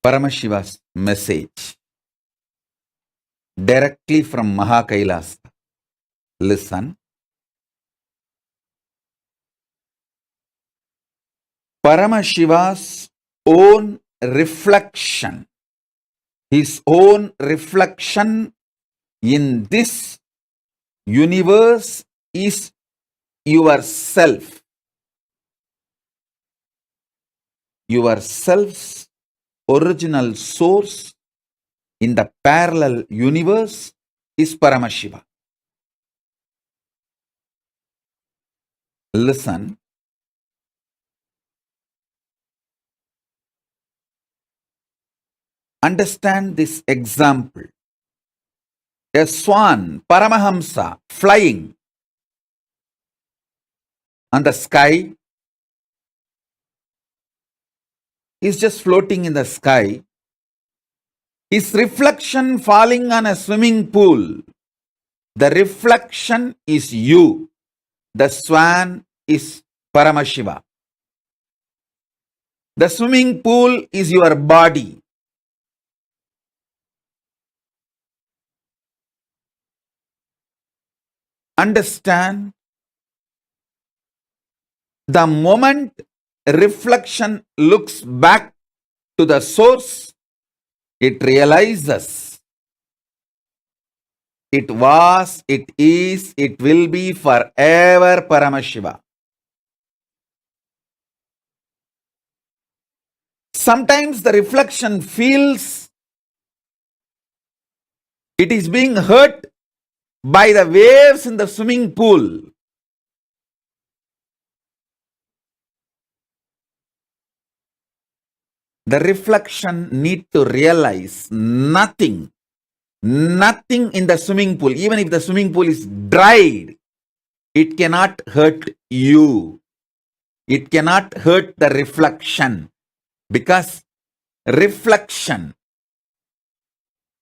Paramashiva's message directly from Mahakailasa. Listen. Paramashiva's own reflection, his own reflection in this universe is yourself. Yourself's original source in the parallel universe is Paramashiva. Listen. Understand this example. A swan, Paramahamsa, flying on the sky, is just floating in the sky. His reflection falling on a swimming pool. The reflection is you. The swan is Paramashiva. The swimming pool is your body. Understand, the moment reflection looks back to the source, it realizes it was, it is, it will be forever Paramashiva. Sometimes the reflection feels it is being hurt by the waves in the swimming pool. The reflection need to realize nothing in the swimming pool, even if the swimming pool is dried, it cannot hurt you. It cannot hurt the reflection, because reflection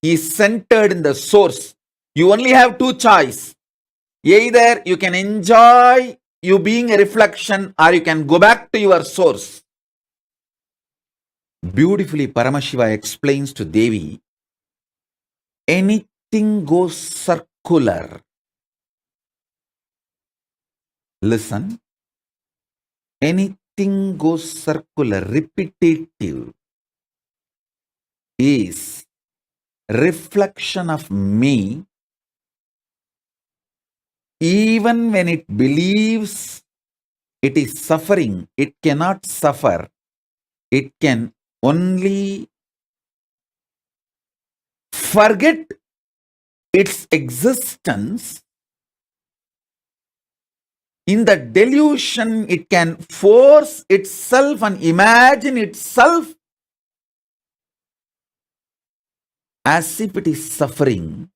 is centered in the source. You only have two choices. Either you can enjoy you being a reflection, or you can go back to your source. Beautifully, Paramashiva explains to Devi, anything goes circular. Listen. Anything goes circular, repetitive, is reflection of me. Even when it believes it is suffering, it cannot suffer. It can only forget its existence. In the delusion, it can force itself and imagine itself as if it is suffering.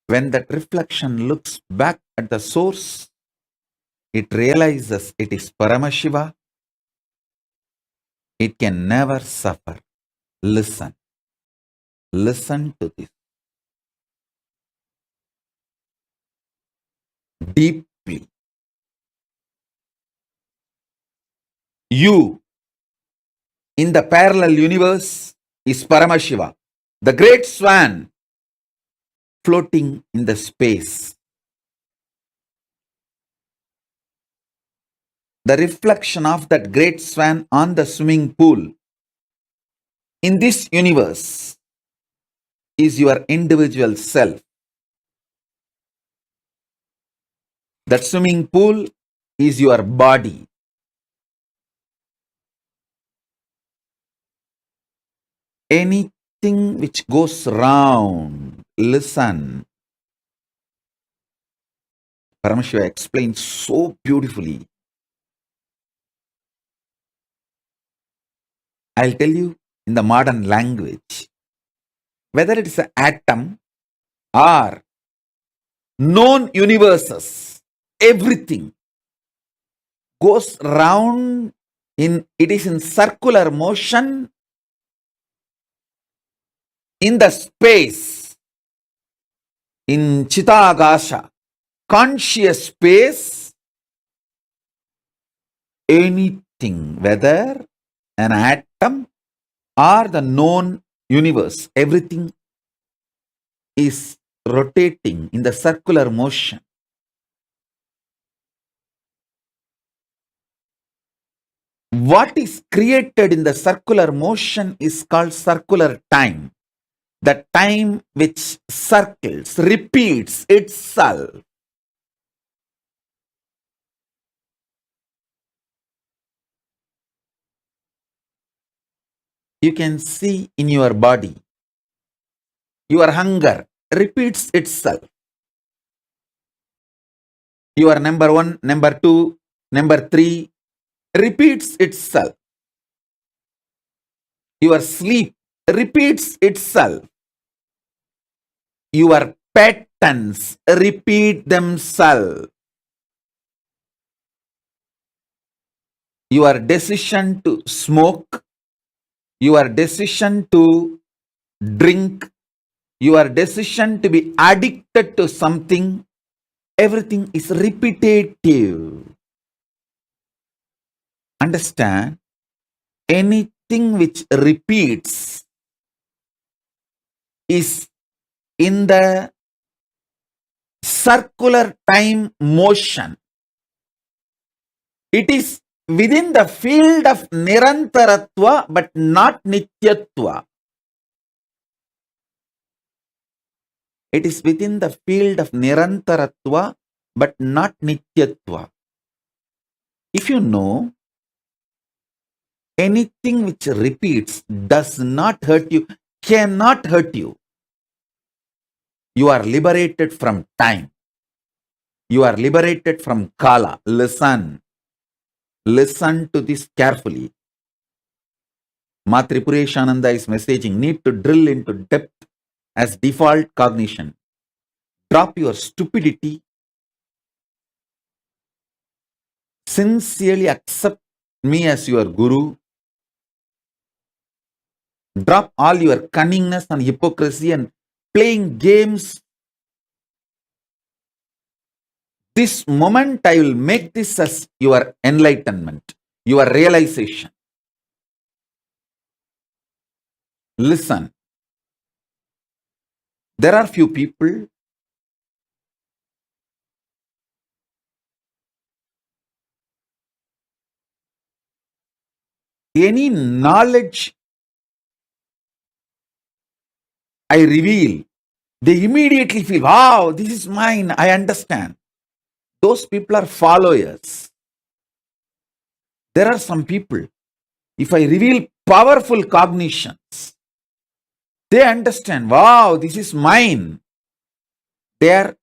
When that reflection looks back at the source, it realizes it is Paramashiva. It can never suffer. Listen. Listen to this deeply. You in the parallel universe is Paramashiva, the great swan floating in the space. The reflection of that great swan on the swimming pool in this universe is your individual self. That swimming pool is your body. Anything which goes round, listen. Paramashiva explains so beautifully. I'll tell you in the modern language, whether it is an atom or known universes, everything goes round it is in circular motion in the space, in Chitagasha, conscious space. anything, whether an atom or the known universe, everything is rotating in the circular motion. What is created in the circular motion is called circular time. The time which circles, repeats itself. You can see in your body. Your hunger repeats itself. Your number one, number two, number three repeats itself. Your sleep repeats itself. Your patterns repeat themselves. Your decision to smoke, your decision to drink, your decision to be addicted to something, everything is repetitive. Understand? Anything which repeats is in the circular time motion. It is within the field of nirantaratva but not nityatva. It is within the field of nirantaratva but not nityatva. If you know, anything which repeats does not hurt you, cannot hurt you. You are liberated from time. You are liberated from kala. Listen. Listen to this carefully. Ma Tripureshananda is messaging, need to drill into depth as default cognition. Drop your stupidity. Sincerely accept me as your guru. Drop all your cunningness and hypocrisy and playing games. This moment I will make this as your enlightenment, your realization. Listen. There are few people any knowledge I reveal, they immediately feel, wow, this is mine, I understand. Those people are followers. There are some people, if I reveal powerful cognitions, they understand, wow, this is mine. They are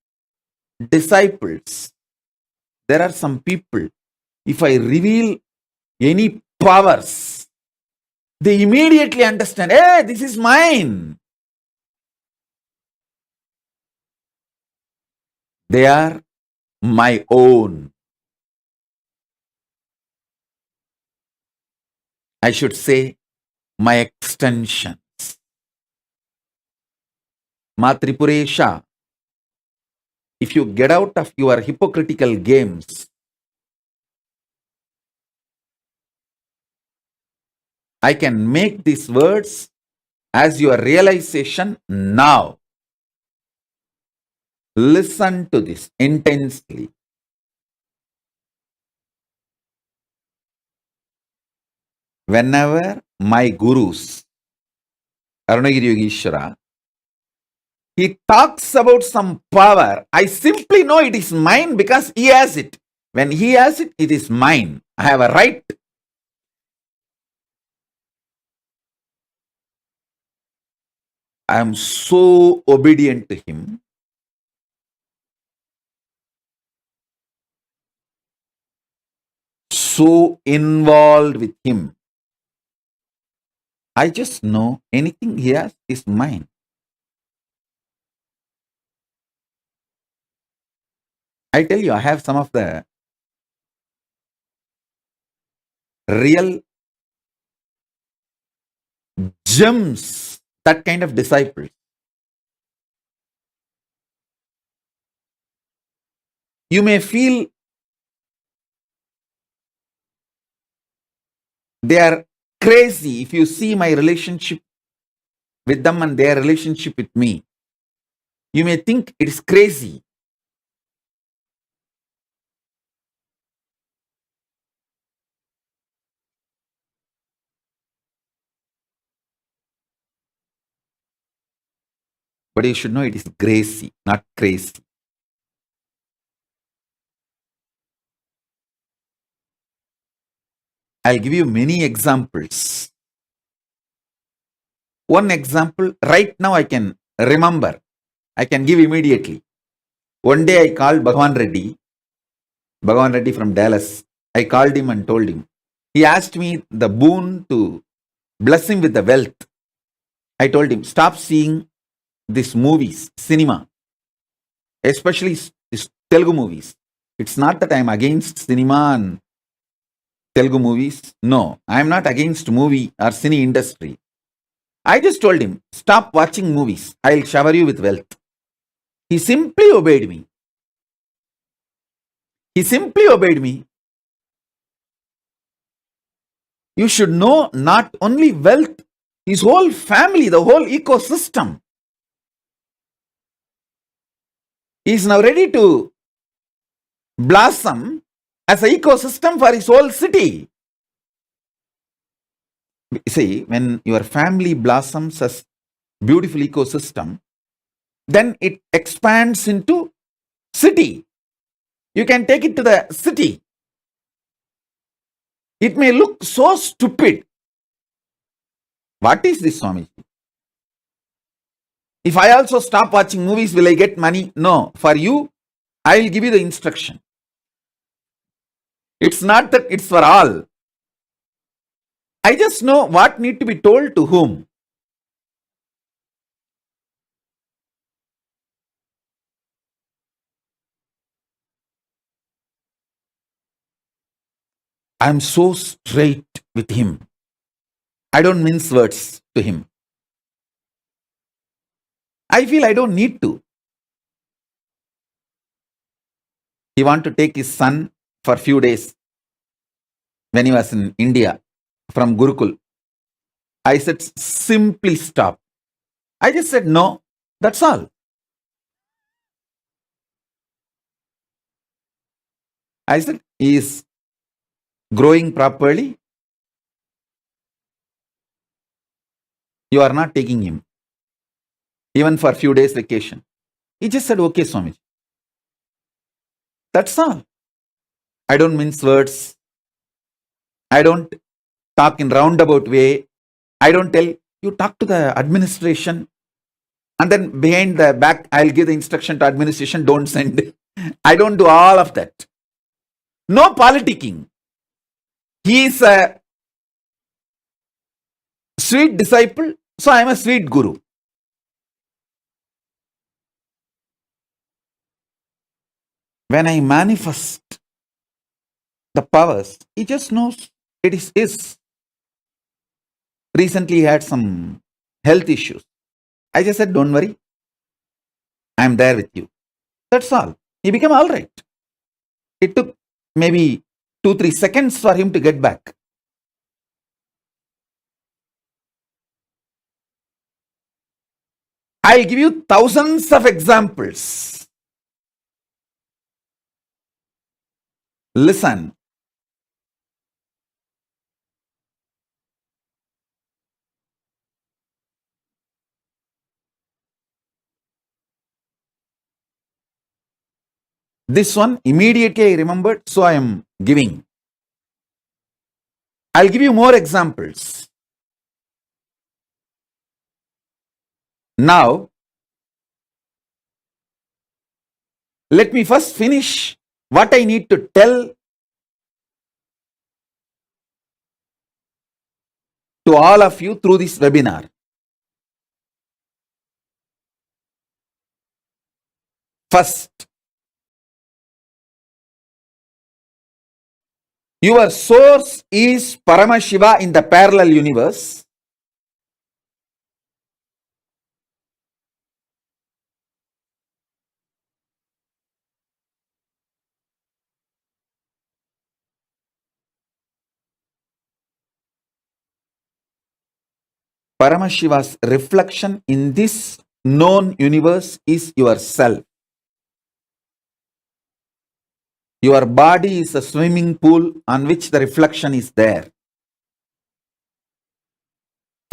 disciples. There are some people, if I reveal any powers, they immediately understand, hey, this is mine. They are my own. I should say, my extensions. Ma Tripuresha, if you get out of your hypocritical games, I can make these words as your realization now. Listen to this intensely. Whenever my gurus, Arunagiri Yogeshwara, he talks about some power, I simply know it is mine because he has it. When he has it, it is mine. I have a right. I am so obedient to him. So involved with him. I just know anything he has is mine. I tell you, I have some of the real gems, that kind of disciples. You may feel They are crazy. If you see my relationship with them and their relationship with me, you may think it is crazy. But you should know it is gracie, not crazy. I'll give you many examples. One example right now I can remember. I can give immediately. One day I called Bhagavan Reddy from Dallas. I called him and told him. He asked me the boon to bless him with the wealth. I told him, stop seeing these movies, cinema, especially these Telugu movies. It's not that I'm against cinema and Telugu movies. No, I'm not against movie or cine industry. I just told him, stop watching movies. I'll shower you with wealth. He simply obeyed me. He simply obeyed me. You should know not only wealth, his whole family, the whole ecosystem. He is now ready to blossom as an ecosystem for his whole city. See, when your family blossoms as beautiful ecosystem, then it expands into city. You can take it to the city. It may look so stupid. What is this, Swami? If I also stop watching movies, will I get money? No. For you, I will give you the instruction. It's not that it's for all. I just know what need to be told to whom. I am so straight with him. I don't mince words to him. I feel I don't need to. He want to take his son for few days when he was in India from Gurukul. I said, simply stop. I just said, no, that's all. I said, he is growing properly. You are not taking him, even for a few days vacation. He just said, okay, Swamiji. That's all. I don't mince words. I don't talk in roundabout way. I don't tell you talk to the administration and then behind the back I'll give the instruction to administration, don't send. I don't do all of that. No politicking. He is a sweet disciple, so I am a sweet guru. When I manifest the powers, he just knows it is his. Recently he had some health issues. I just said, don't worry, I am there with you. That's all. He became all right. It took maybe 2-3 seconds for him to get back. I'll give you thousands of examples. Listen. This one immediately I remembered, so I am giving. I'll give you more examples. Now, let me first finish what I need to tell to all of you through this webinar. First, your source is Paramashiva in the parallel universe. Paramashiva's reflection in this known universe is yourself. Your body is a swimming pool on which the reflection is there.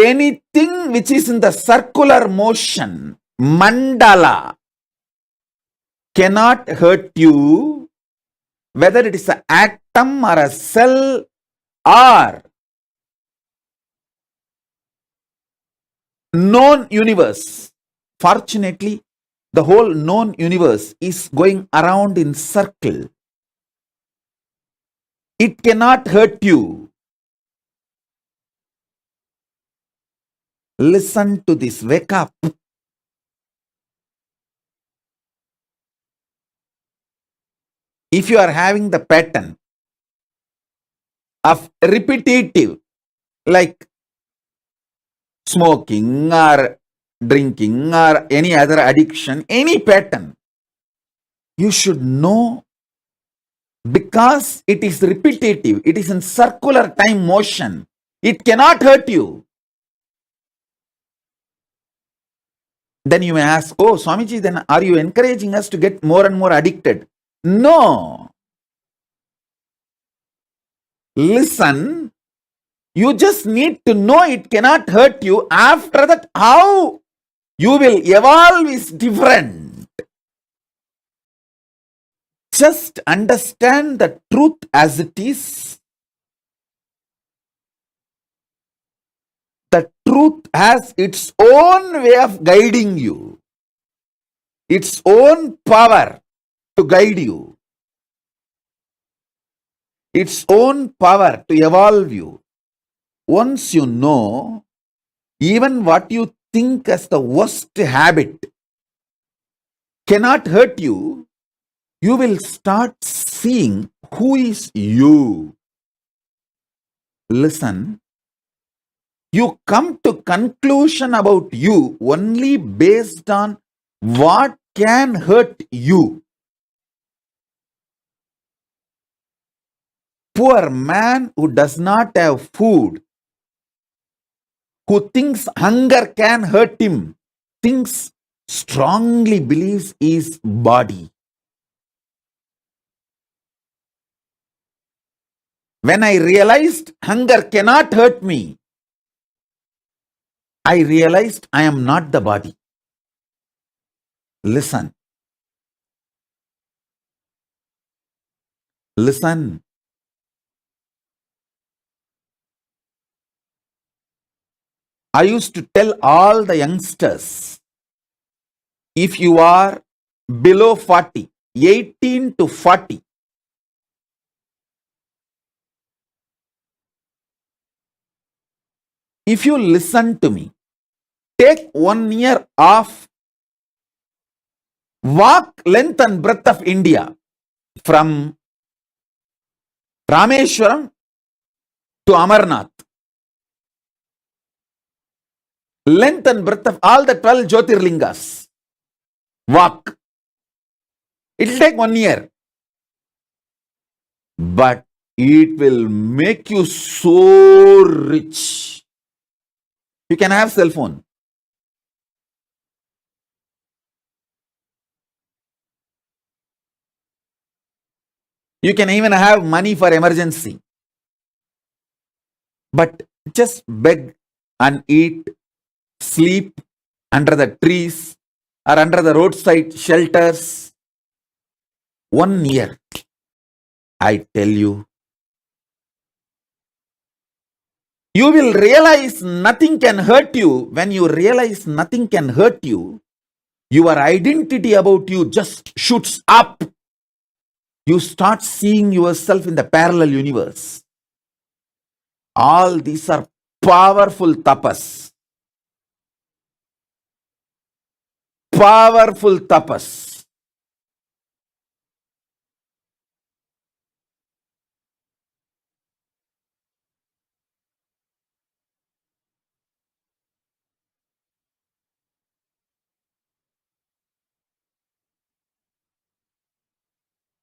Anything which is in the circular motion, mandala, cannot hurt you, whether it is an atom or a cell or known universe. Fortunately, the whole known universe is going around in circle. It cannot hurt you. Listen to this. Wake up. If you are having the pattern of repetitive, like smoking or drinking or any other addiction, any pattern, you should know, because it is repetitive, it is in circular time motion, it cannot hurt you. Then you may ask, oh Swamiji, then are you encouraging us to get more and more addicted? No. Listen, you just need to know it cannot hurt you. After that, how you will evolve is different. Just understand the truth as it is. The truth has its own way of guiding you, its own power to guide you, its own power to evolve you. Once you know, even what you think as the worst habit cannot hurt you, you will start seeing who is you. Listen, you come to conclusion about you only based on what can hurt you. Poor man who does not have food, who thinks hunger can hurt him, thinks strongly believes his body. When I realized hunger cannot hurt me, I realized I am not the body. Listen. Listen. I used to tell all the youngsters, if you are below 40, 18 to 40, if you listen to me, take 1 year off, walk length and breadth of India from Rameshwaram to Amarnath. Length and breadth of all the 12 Jyotirlingas. Walk. It will take 1 year. But it will make you so rich. You can have cell phone. You can even have money for emergency. But just beg and eat, sleep under the trees or under the roadside shelters. 1 year. I tell you, you will realize nothing can hurt you. When you realize nothing can hurt you, your identity about you just shoots up. You start seeing yourself in the parallel universe. All these are powerful tapas. Powerful tapas.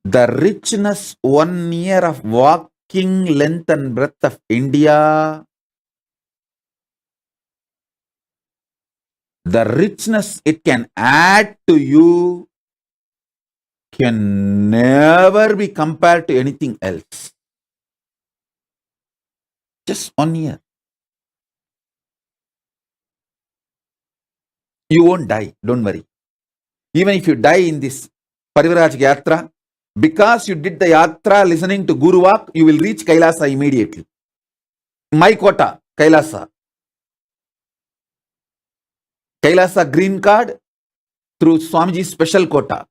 The richness 1 year of walking length and breadth of India the richness it can add to you can never be compared to anything else. Just 1 year. You won't die, don't worry. Even if you die in this Parivraj Yatra, because you did the Yatra listening to Guru Vak, you will reach Kailasa immediately. My quota, Kailasa. Kailasa green card through Swamiji's special quota.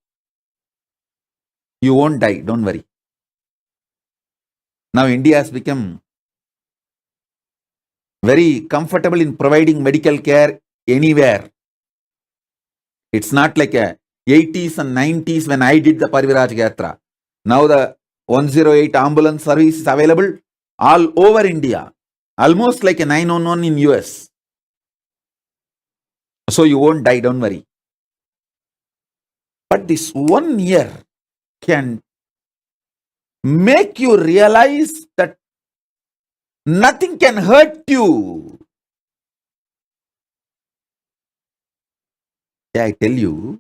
You won't die, don't worry. Now India has become very comfortable in providing medical care anywhere. It's not like a 80s and 90s when I did the Pariviraj Yatra. Now the 108 ambulance service is available all over India. Almost like a 911 in US. So you won't die, don't worry. But this 1 year can make you realize that nothing can hurt you. I tell you,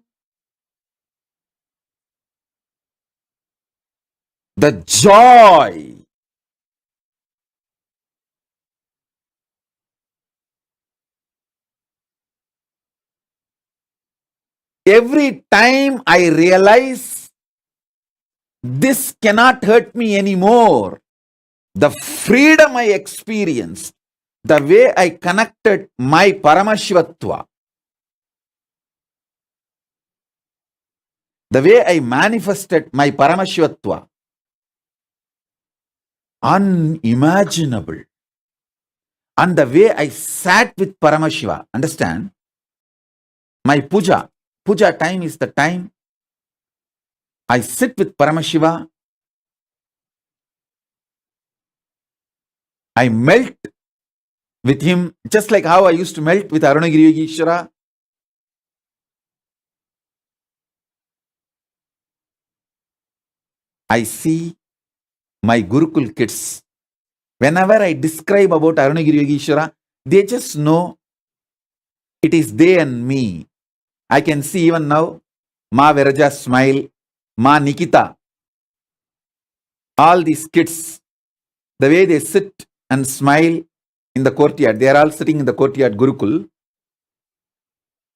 the joy every time I realize this cannot hurt me anymore, the freedom I experienced, the way I connected my Paramashivatva, the way I manifested my Paramashivatva, unimaginable. And the way I sat with Paramashiva, understand? My puja time is the time I sit with Paramashiva, I melt with him, just like how I used to melt with Arunagiri Yogeshwara. I see my Gurukul kids. Whenever I describe about Arunagiri Yogeshwara, they just know it is they and me. I can see even now, Ma Viraja smile, Ma Nikita, all these kids, the way they sit and smile in the courtyard, they are all sitting in the courtyard Gurukul.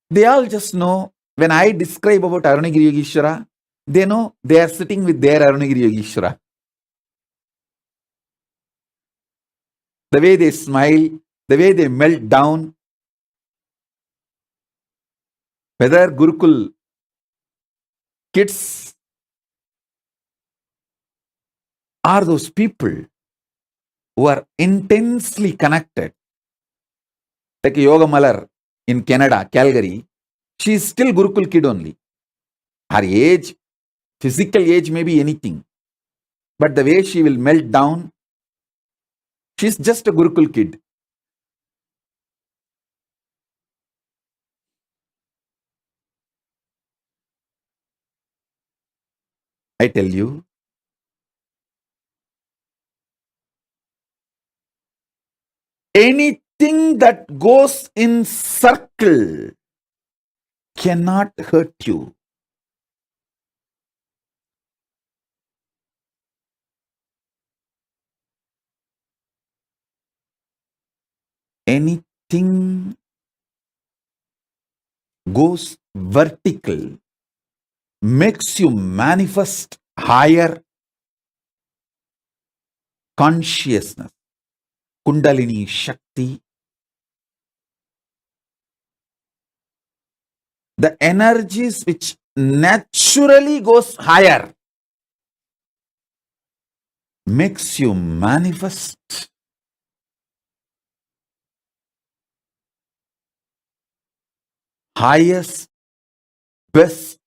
They all just know, when I describe about Arunagiri Yogeshwara, they know they are sitting with their Arunagiri Yogeshwara. The way they smile, the way they melt down, whether Gurukul kids are those people who are intensely connected. Like Yoga Malar in Canada, Calgary, she is still Gurukul kid only. Her age, physical age may be anything. But the way she will melt down, she's just a Gurukul kid. I tell you, anything that goes in circle cannot hurt you. Anything goes vertical makes you manifest higher consciousness, Kundalini Shakti. The energies which naturally goes higher makes you manifest highest, best,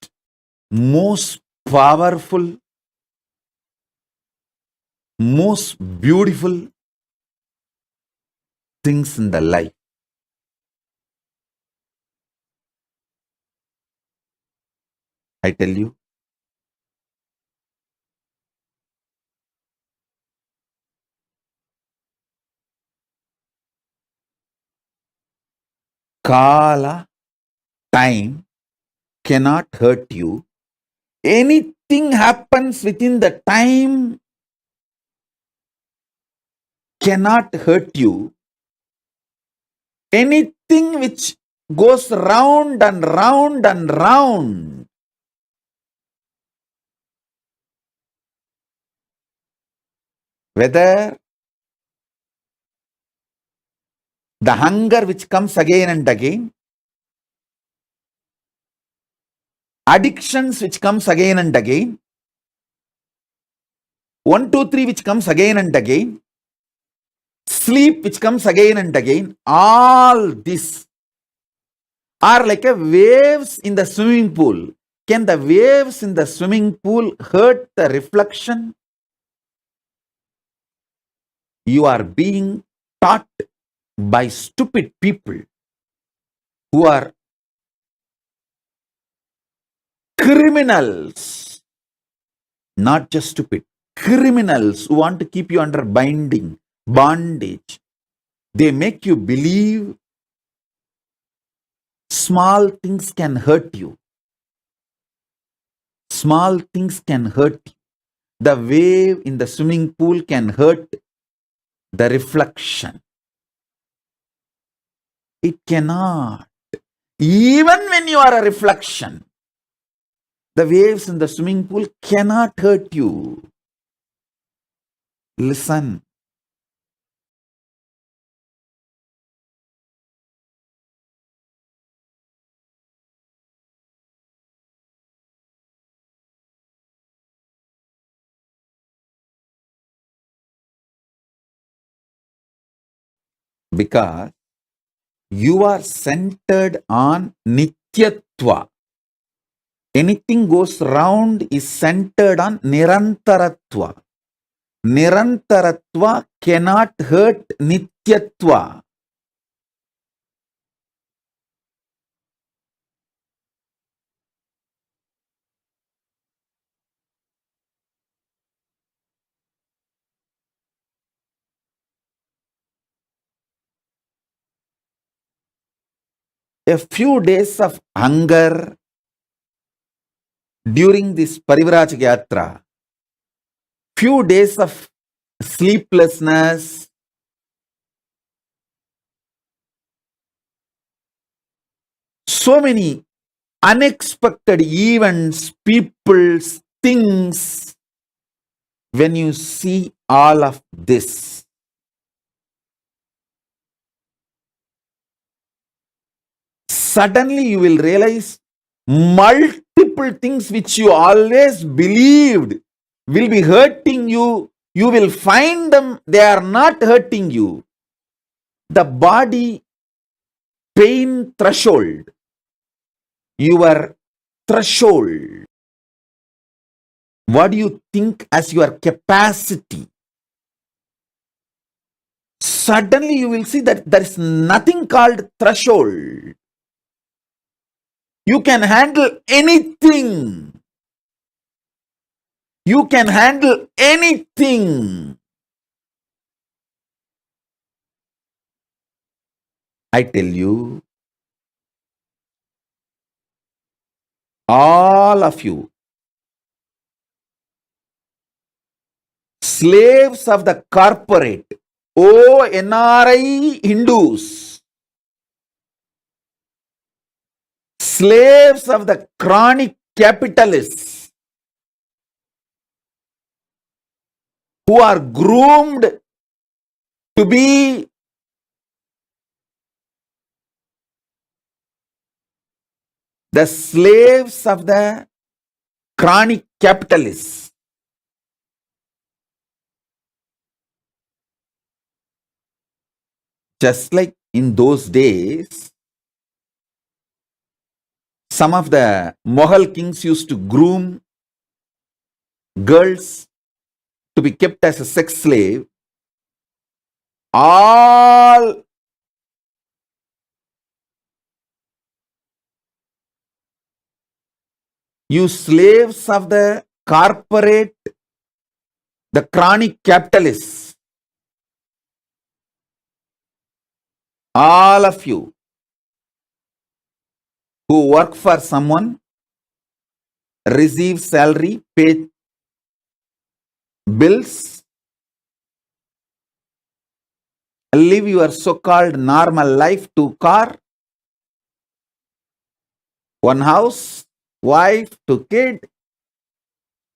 most powerful, most beautiful things in the life. I tell you, Kala time cannot hurt you. Anything happens within the time cannot hurt you. Anything which goes round and round and round, whether the hunger which comes again and again, addictions which comes again and again, 1, 2, 3 which comes again and again, sleep which comes again and again, all this are like a waves in the swimming pool. Can the waves in the swimming pool hurt the reflection? You are being taught by stupid people who are criminals, not just stupid, criminals who want to keep you under bondage. They make you believe small things can hurt you. Small things can hurt you. The wave in the swimming pool can hurt the reflection. It cannot. Even when you are a reflection, the waves in the swimming pool cannot hurt you. Listen. Because you are centered on Nityatva. Anything goes round is centered on Nirantaratva. Nirantaratva cannot hurt Nityatva. A few days of hunger during this Parivrajaka Yatra, few days of sleeplessness, so many unexpected events, peoples, things. When you see all of this, suddenly you will realize multiple things which you always believed will be hurting you. You will find them, they are not hurting you. The body pain threshold, your threshold, what do you think as your capacity? Suddenly you will see that there is nothing called threshold. You can handle anything. You can handle anything. I tell you, all of you, slaves of the corporate, oh NRI Hindus, slaves of the chronic capitalists who are groomed to be the slaves of the chronic capitalists. Just like in those days, some of the Mughal kings used to groom girls to be kept as a sex slave. All you slaves of the corporate, the chronic capitalists, all of you, who work for someone, receive salary, pay bills, live your so-called normal life, 2 car, 1 house, wife, 2 kid,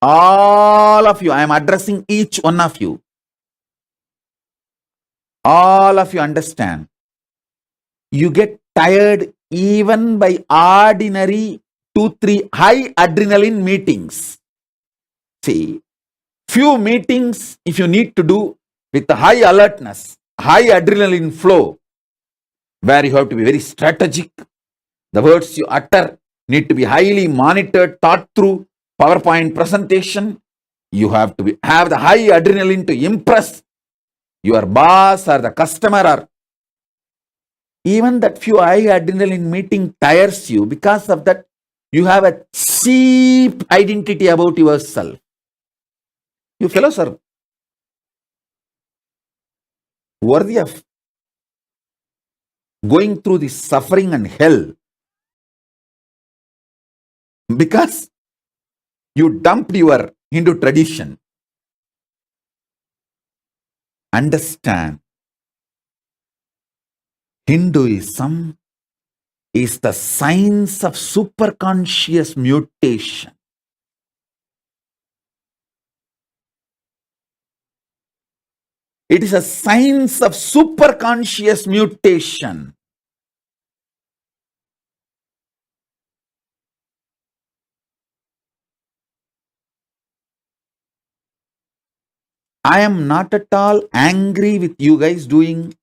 all of you, I am addressing each one of you. All of you understand. You get tired even by ordinary 2-3 high adrenaline meetings. See, few meetings if you need to do with high alertness, high adrenaline flow, where you have to be very strategic. The words you utter need to be highly monitored, thought through, PowerPoint presentation. You have to have the high adrenaline to impress your boss or the customer, or even that few high adrenaline meeting tires you. Because of that, you have a cheap identity about yourself. You fellows are worthy of going through this suffering and hell because you dumped your Hindu tradition. Understand, Hinduism is the science of superconscious mutation. It is a science of superconscious mutation. I am not at all angry with you guys doing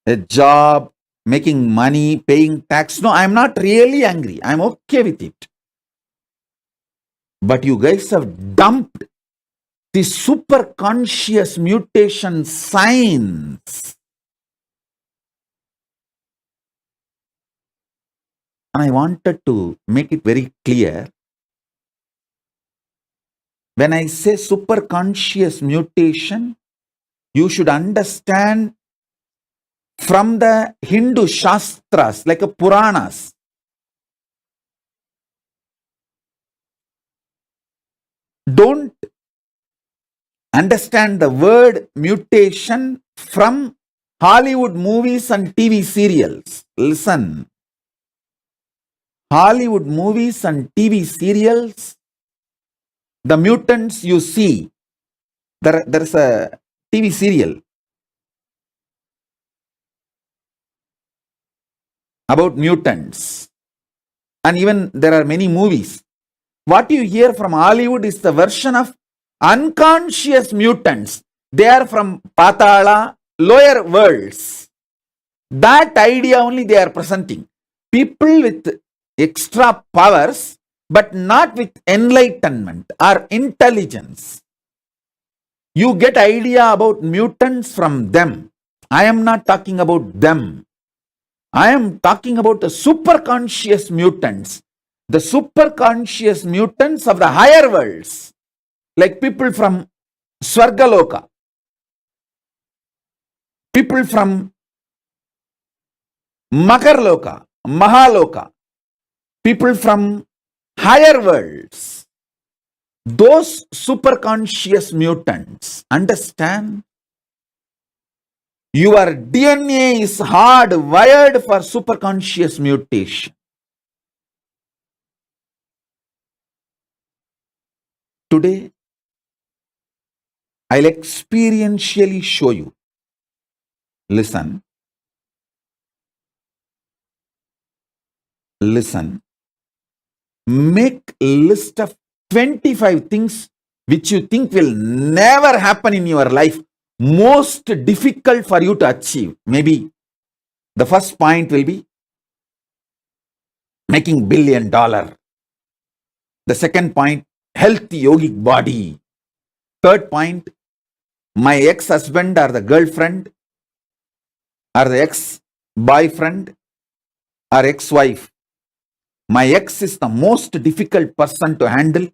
a job, making money, paying tax. No, I am not really angry. I am okay with it. But you guys have dumped the superconscious mutation science. And I wanted to make it very clear. When I say superconscious mutation, you should understand from the Hindu Shastras, like a Puranas. Don't understand the word mutation from Hollywood movies and TV serials. Listen. Hollywood movies and TV serials, the mutants you see, there's a TV serial about mutants. And even there are many movies. What you hear from Hollywood is the version of unconscious mutants. They are from Patala, lower worlds. That idea only they are presenting. People with extra powers, but not with enlightenment or intelligence. You get idea about mutants from them. I am not talking about them. I am talking about the superconscious mutants. The superconscious mutants of the higher worlds. Like people from Swargaloka. People from Makarloka, Mahaloka. People from higher worlds. Those superconscious mutants, understand? Your DNA is hardwired for superconscious mutation. Today, I'll experientially show you. Listen. Listen. Make a list of 25 things which you think will never happen in your life, most difficult for you to achieve. Maybe the first point will be making $1 billion. The second point, healthy yogic body. Third point, my ex-husband or the girlfriend or the ex-boyfriend or ex-wife. My ex is the most difficult person to handle.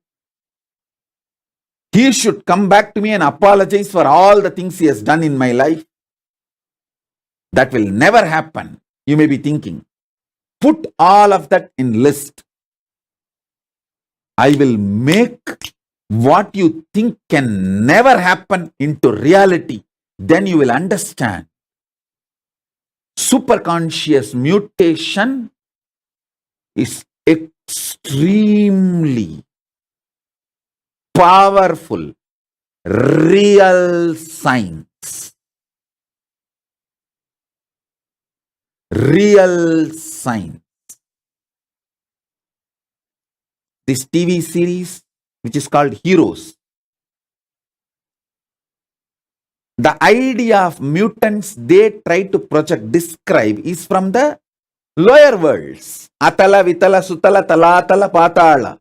He should come back to me and apologize for all the things he has done in my life. That will never happen. You may be thinking, put all of that in list. I will make what you think can never happen into reality. Then you will understand. Superconscious mutation is extremely powerful, real science. Real science. This TV series, which is called Heroes, the idea of mutants they try to describe is from the lower worlds. Atala, Vitala, Sutala, Talatala, Patala,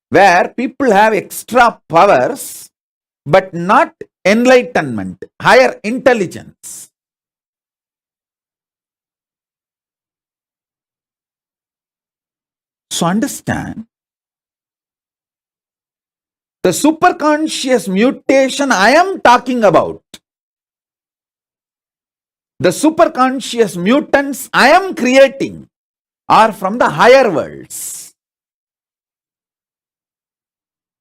where people have extra powers, but not enlightenment, higher intelligence. So understand, the superconscious mutation I am talking about, the superconscious mutants I am creating are from the higher worlds.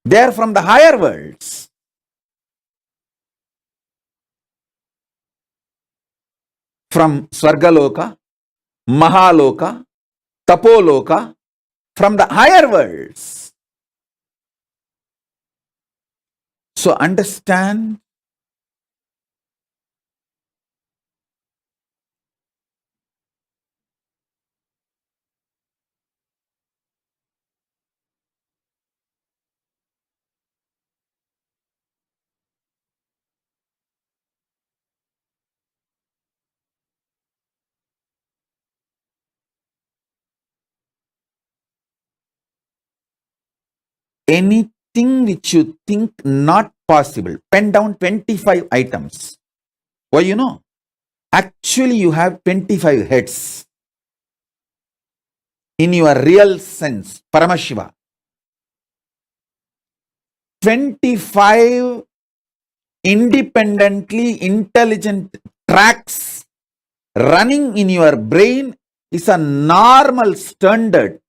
They are from the higher worlds. From Swargaloka, Mahaloka, Tapoloka, from the higher worlds. So understand, anything which you think not possible, pen down 25 items. Why, you know? Actually, you have 25 heads. In your real sense, Paramashiva. 25 independently intelligent tracks running in your brain is a normal standard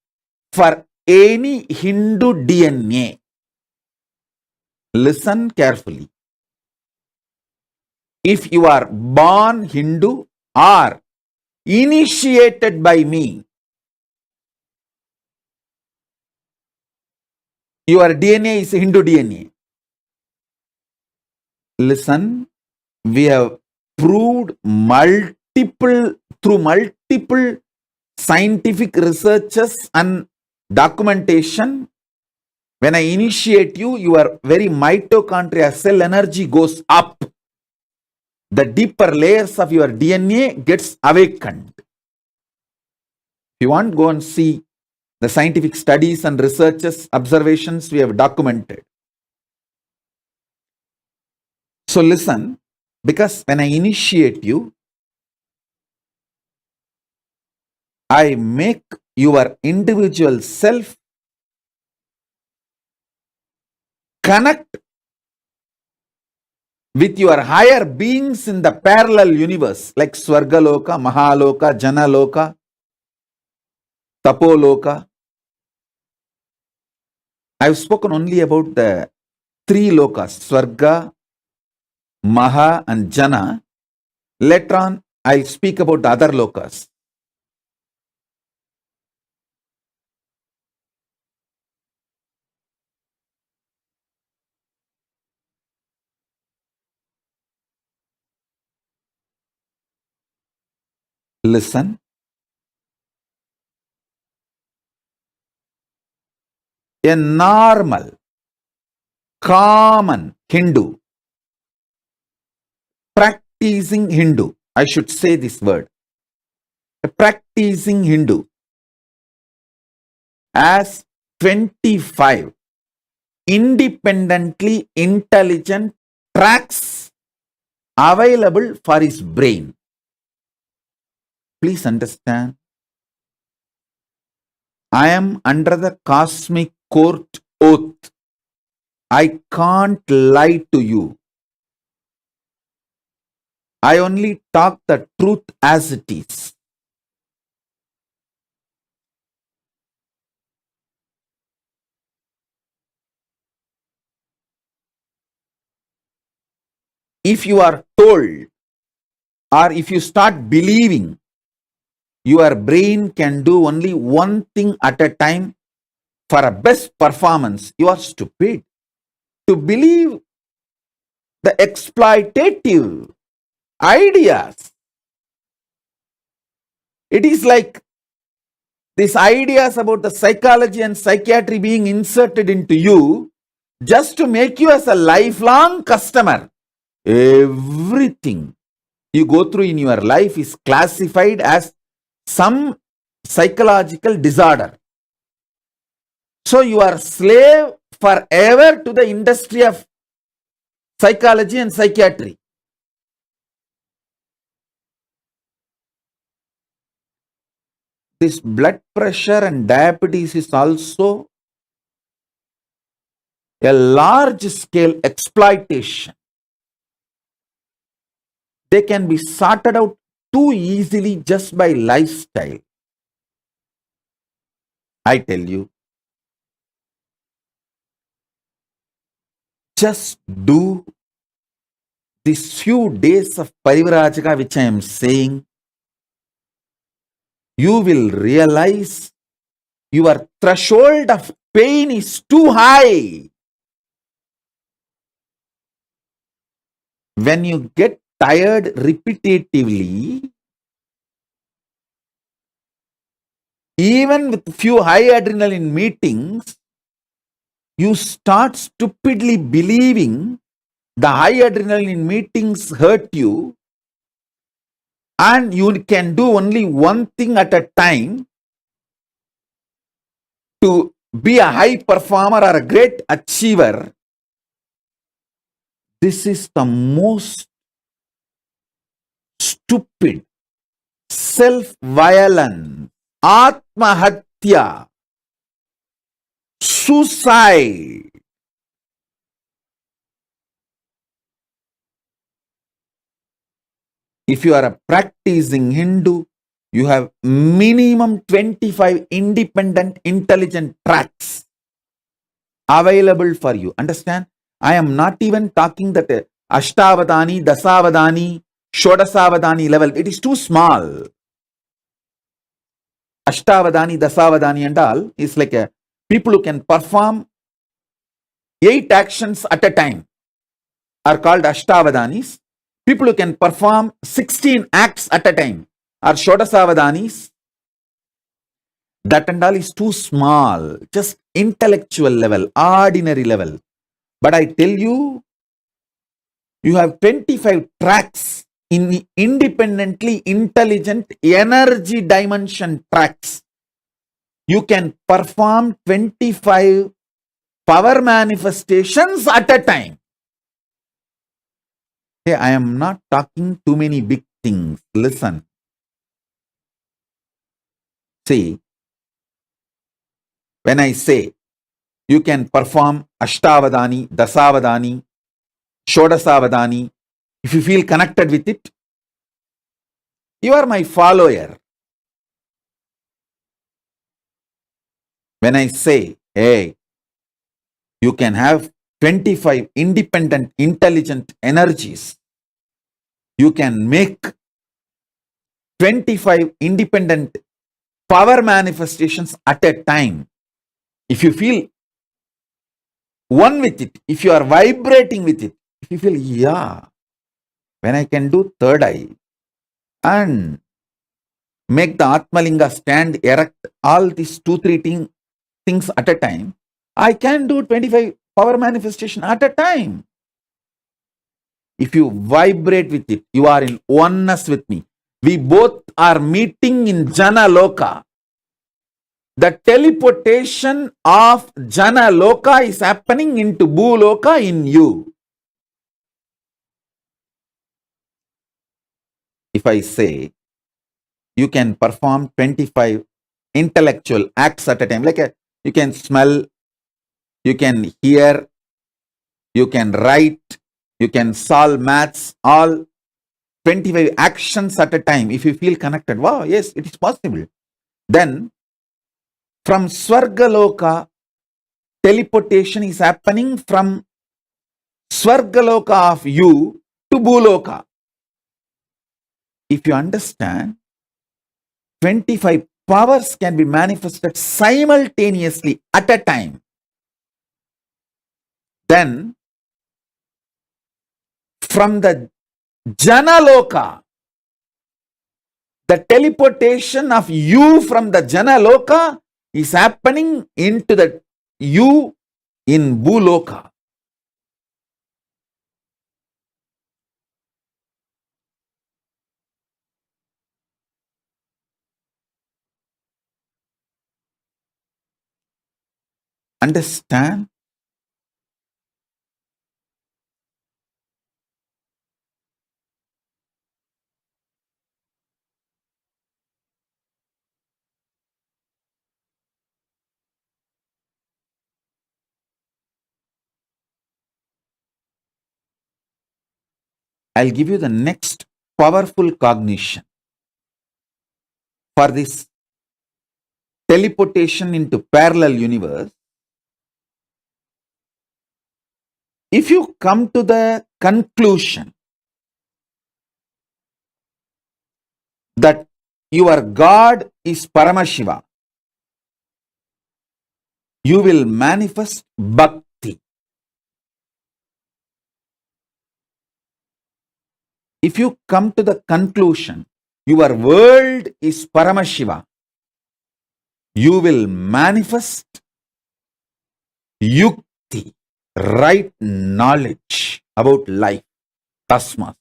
for any Hindu DNA. Listen carefully. If you are born Hindu or initiated by me, your DNA is Hindu DNA. Listen, we have proved through multiple scientific researches and documentation. When I initiate you, your very mitochondria cell energy goes up. The deeper layers of your DNA gets awakened. If you want, go and see the scientific studies and researches, observations we have documented. So listen, because when I initiate you, I make your individual self connect with your higher beings in the parallel universe, like Swargaloka, Mahaloka, Janaloka, Tapoloka. I've spoken only about the three lokas, Swarga, Maha and Jana. Later on, I'll speak about the other lokas. Listen. A normal, common Hindu, practicing Hindu, I should say this word, a practicing Hindu has 25 independently intelligent tracks available for his brain. Please understand, I am under the cosmic court oath. I can't lie to you. I only talk the truth as it is. If you are told or if you start believing your brain can do only one thing at a time for a best performance, you are stupid. To believe the exploitative ideas, it is like these ideas about the psychology and psychiatry being inserted into you just to make you as a lifelong customer. Everything you go through in your life is classified as some psychological disorder. So you are slave forever to the industry of psychology and psychiatry. This blood pressure and diabetes is also a large scale exploitation. They can be sorted out too easily just by lifestyle. I tell you, just do these few days of Parivrajaka which I am saying, you will realize your threshold of pain is too high. When you get tired repetitively, even with few high adrenaline meetings, you start stupidly believing the high adrenaline meetings hurt you and you can do only one thing at a time to be a high performer or a great achiever. This is the most stupid self-violence, atmahatya, suicide. If you are a practicing Hindu, you have minimum 25 independent intelligent tracks available for you. Understand? I am not even talking that Ashtavadani, Dasavadani, Shodasavadani level. It is too small. Ashtavadani, Dasavadani and all is like a people who can perform 8 actions at a time are called Ashtavadanis. People who can perform 16 acts at a time are Shodasavadanis. That and all is too small, just intellectual level, ordinary level. But I tell you, you have 25 tracks in the independently intelligent energy dimension tracks. You can perform 25 power manifestations at a time. Hey, I am not talking too many big things. Listen. See, when I say you can perform Ashtavadani, Dasavadani, Shodasavadani, if you feel connected with it, you are my follower. When I say, hey, you can have 25 independent, intelligent energies, you can make 25 independent power manifestations at a time. If you feel one with it, if you are vibrating with it, if you feel, yeah, when I can do third eye and make the Atmalinga stand erect, all these 2-3 things at a time, I can do 25 power manifestation at a time. If you vibrate with it, you are in oneness with me. We both are meeting in Jana Loka. The teleportation of Jana Loka is happening into Bhuloka in you. If I say you can perform 25 intellectual acts at a time, like you can smell, you can hear, you can write, you can solve maths, all 25 actions at a time, if you feel connected, wow, yes, it is possible. Then from Swargaloka, teleportation is happening from Swargaloka of you to Bhuloka. If you understand, 25 powers can be manifested simultaneously at a time. Then from the Janaloka, the teleportation of you from the Janaloka is happening into the you in Bhuloka. Understand? I'll give you the next powerful cognition for this teleportation into parallel universe. If you come to the conclusion that your God is Paramashiva, you will manifest Bhakti. If you come to the conclusion your world is Paramashiva, you will manifest Yukti, right knowledge about life, Tasma.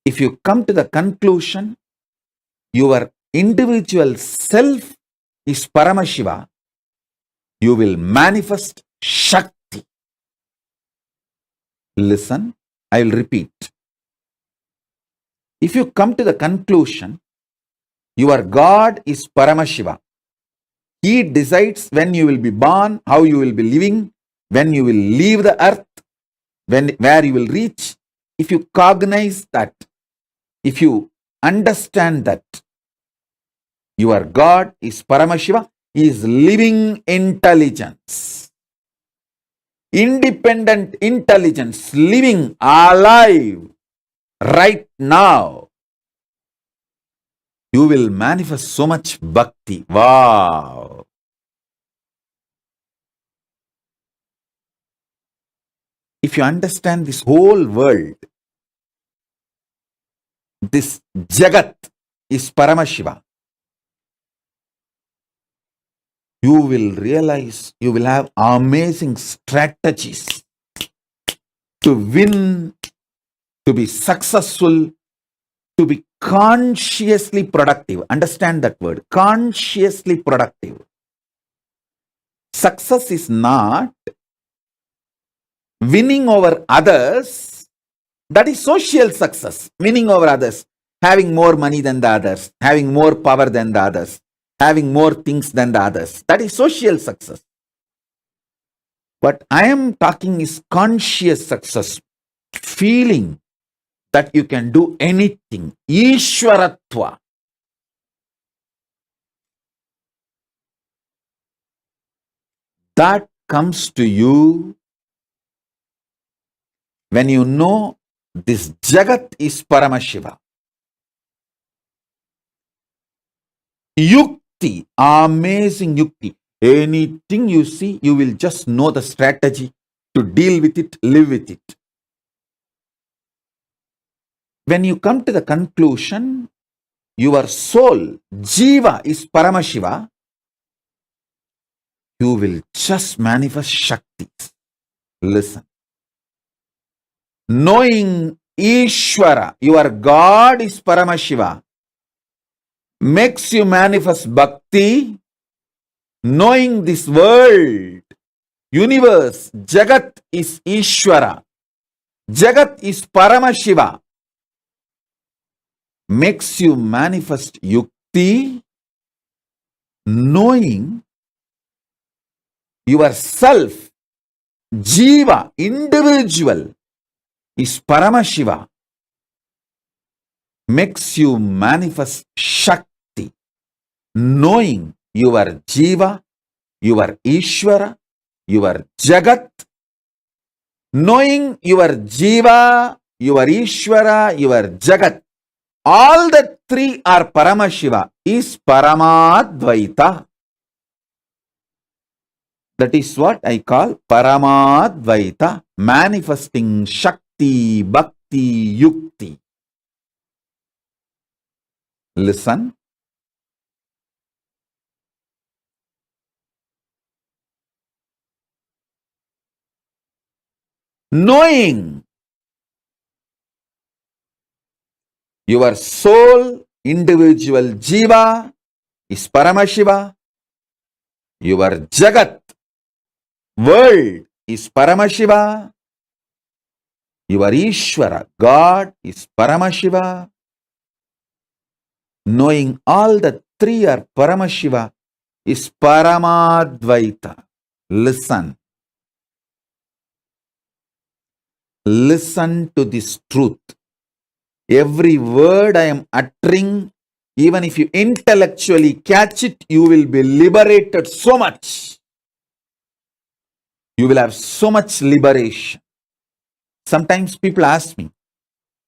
If you come to the conclusion your individual self is Paramashiva, you will manifest Shakti. Listen, I will repeat. If you come to the conclusion your God is Paramashiva, He decides when you will be born, how you will be living, when you will leave the earth, where you will reach. If you cognize that, if you understand that your God is Paramashiva, He is living intelligence, independent intelligence, living alive right now, you will manifest so much bhakti. Wow! If you understand this whole world, this Jagat is Paramashiva, you will realize you will have amazing strategies to win, to be successful, to be consciously productive. Understand that word, consciously productive. Success is not winning over others. That is social success, winning over others, having more money than the others, having more power than the others, having more things than the others. That is social success. What I am talking is conscious success, feeling that you can do anything. Ishwaratuva. That comes to you when you know this Jagat is Paramashiva. Yukti, amazing Yukti. Anything you see, you will just know the strategy to deal with it, live with it. When you come to the conclusion, your soul, Jeeva, is Paramashiva, you will just manifest Shakti. Listen. Knowing Ishwara, your God is Paramashiva, makes you manifest Bhakti. Knowing this world, universe, Jagat is Ishwara, Jagat is Paramashiva, makes you manifest Yukti. Knowing yourself, Jeeva, individual, is Paramashiva. Makes you manifest Shakti. Knowing your Jeeva, your Ishwara, your Jagat. Knowing your Jeeva, your Ishwara, your Jagat. All the three are Paramashiva is Paramadvaita. That is what I call Paramadvaita, manifesting Shakti, Bhakti, Yukti. Listen. Knowing your soul, individual Jeeva is Paramashiva. Your Jagat, world is Paramashiva. Your Ishwara, God is Paramashiva. Knowing all the three are Paramashiva is Paramadvaita. Listen. Listen to this truth. Every word I am uttering, even if you intellectually catch it, you will be liberated so much. You will have so much liberation. Sometimes people ask me,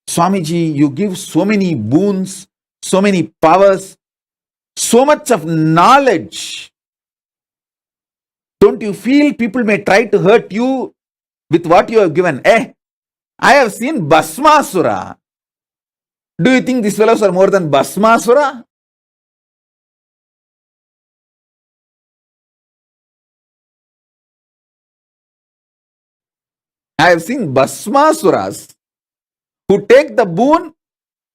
Swamiji, you give so many boons, so many powers, so much of knowledge. Don't you feel people may try to hurt you with what you have given? I have seen Bhasmasura. Do you think these fellows are more than Bhasmasura? I have seen Bhasmasuras who take the boon,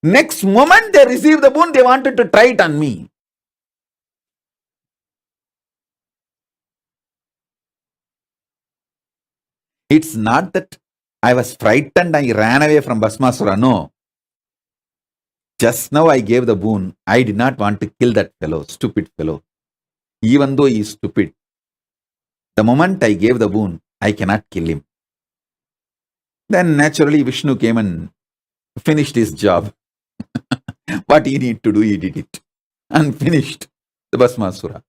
next moment they receive the boon, they wanted to try it on me. It's not that I was frightened, I ran away from Bhasmasura. No. Just now I gave the boon. I did not want to kill that fellow, stupid fellow. Even though he is stupid. The moment I gave the boon, I cannot kill him. Then naturally Vishnu came and finished his job. What he needed to do, he did it. And finished the Bhasmasura.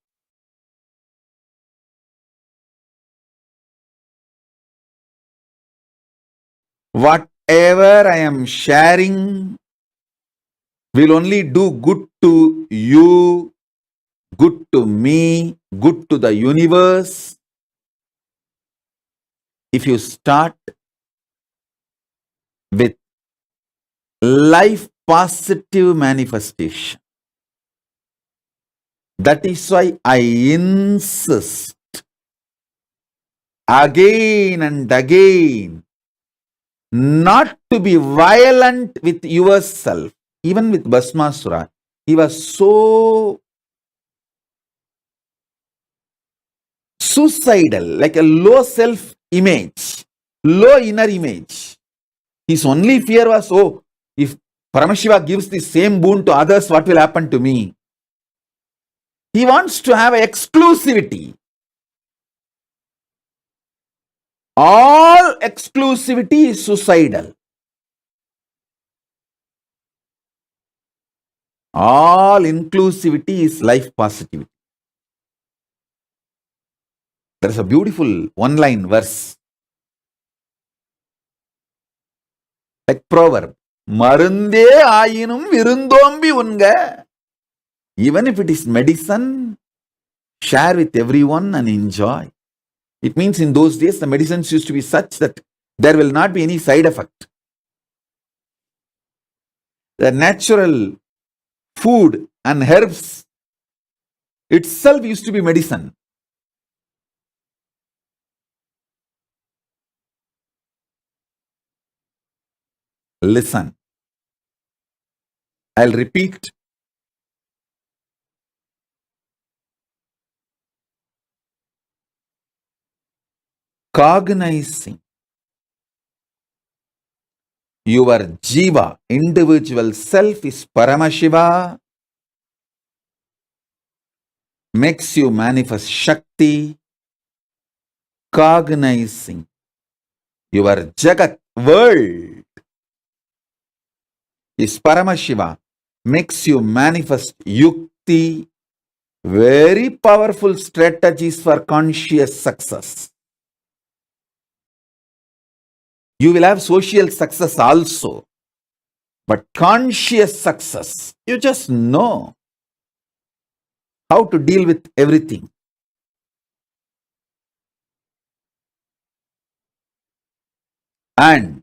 Whatever I am sharing will only do good to you, good to me, good to the universe. If you start with life positive manifestation. That is why I insist again and again not to be violent with yourself. Even with Bhasmasura, he was so suicidal, like a low self-image, low inner image. His only fear was, if Paramashiva gives the same boon to others, what will happen to me? He wants to have exclusivity. All exclusivity is suicidal. All inclusivity is life positivity. There is a beautiful one-line verse. Like proverb. Marunde ayinum virundombi unga. Even if it is medicine, share with everyone and enjoy. It means in those days the medicines used to be such that there will not be any side effect. The natural food and herbs itself used to be medicine. Listen. I'll repeat. Cognizing your Jeeva, individual self, is Paramashiva, makes you manifest Shakti. Cognizing your Jagat, world, is Paramashiva, makes you manifest Yukti, very powerful strategies for conscious success. You will have social success also, but conscious success, you just know how to deal with everything. And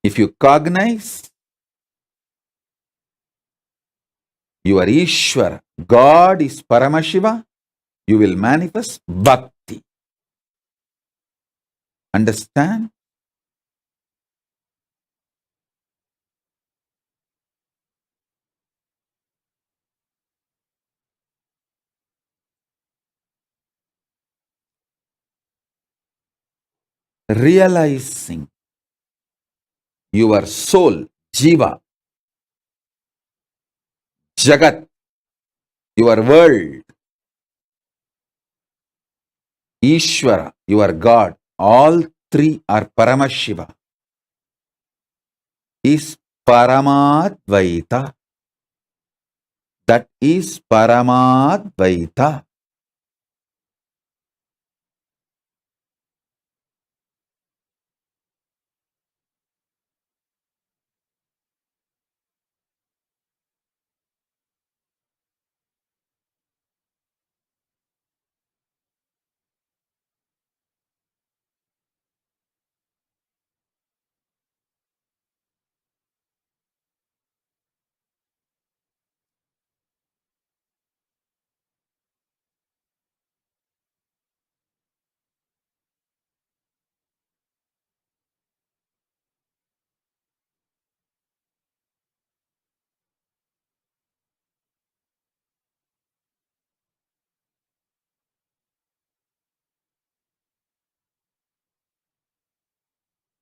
if you cognize your Ishwara, God is Paramashiva, you will manifest Bhakti. Understand? Realizing your soul, Jeeva, Jagat, your world, Ishwara, your God, all three are Paramashiva, is Paramadvaita. That is Paramadvaita.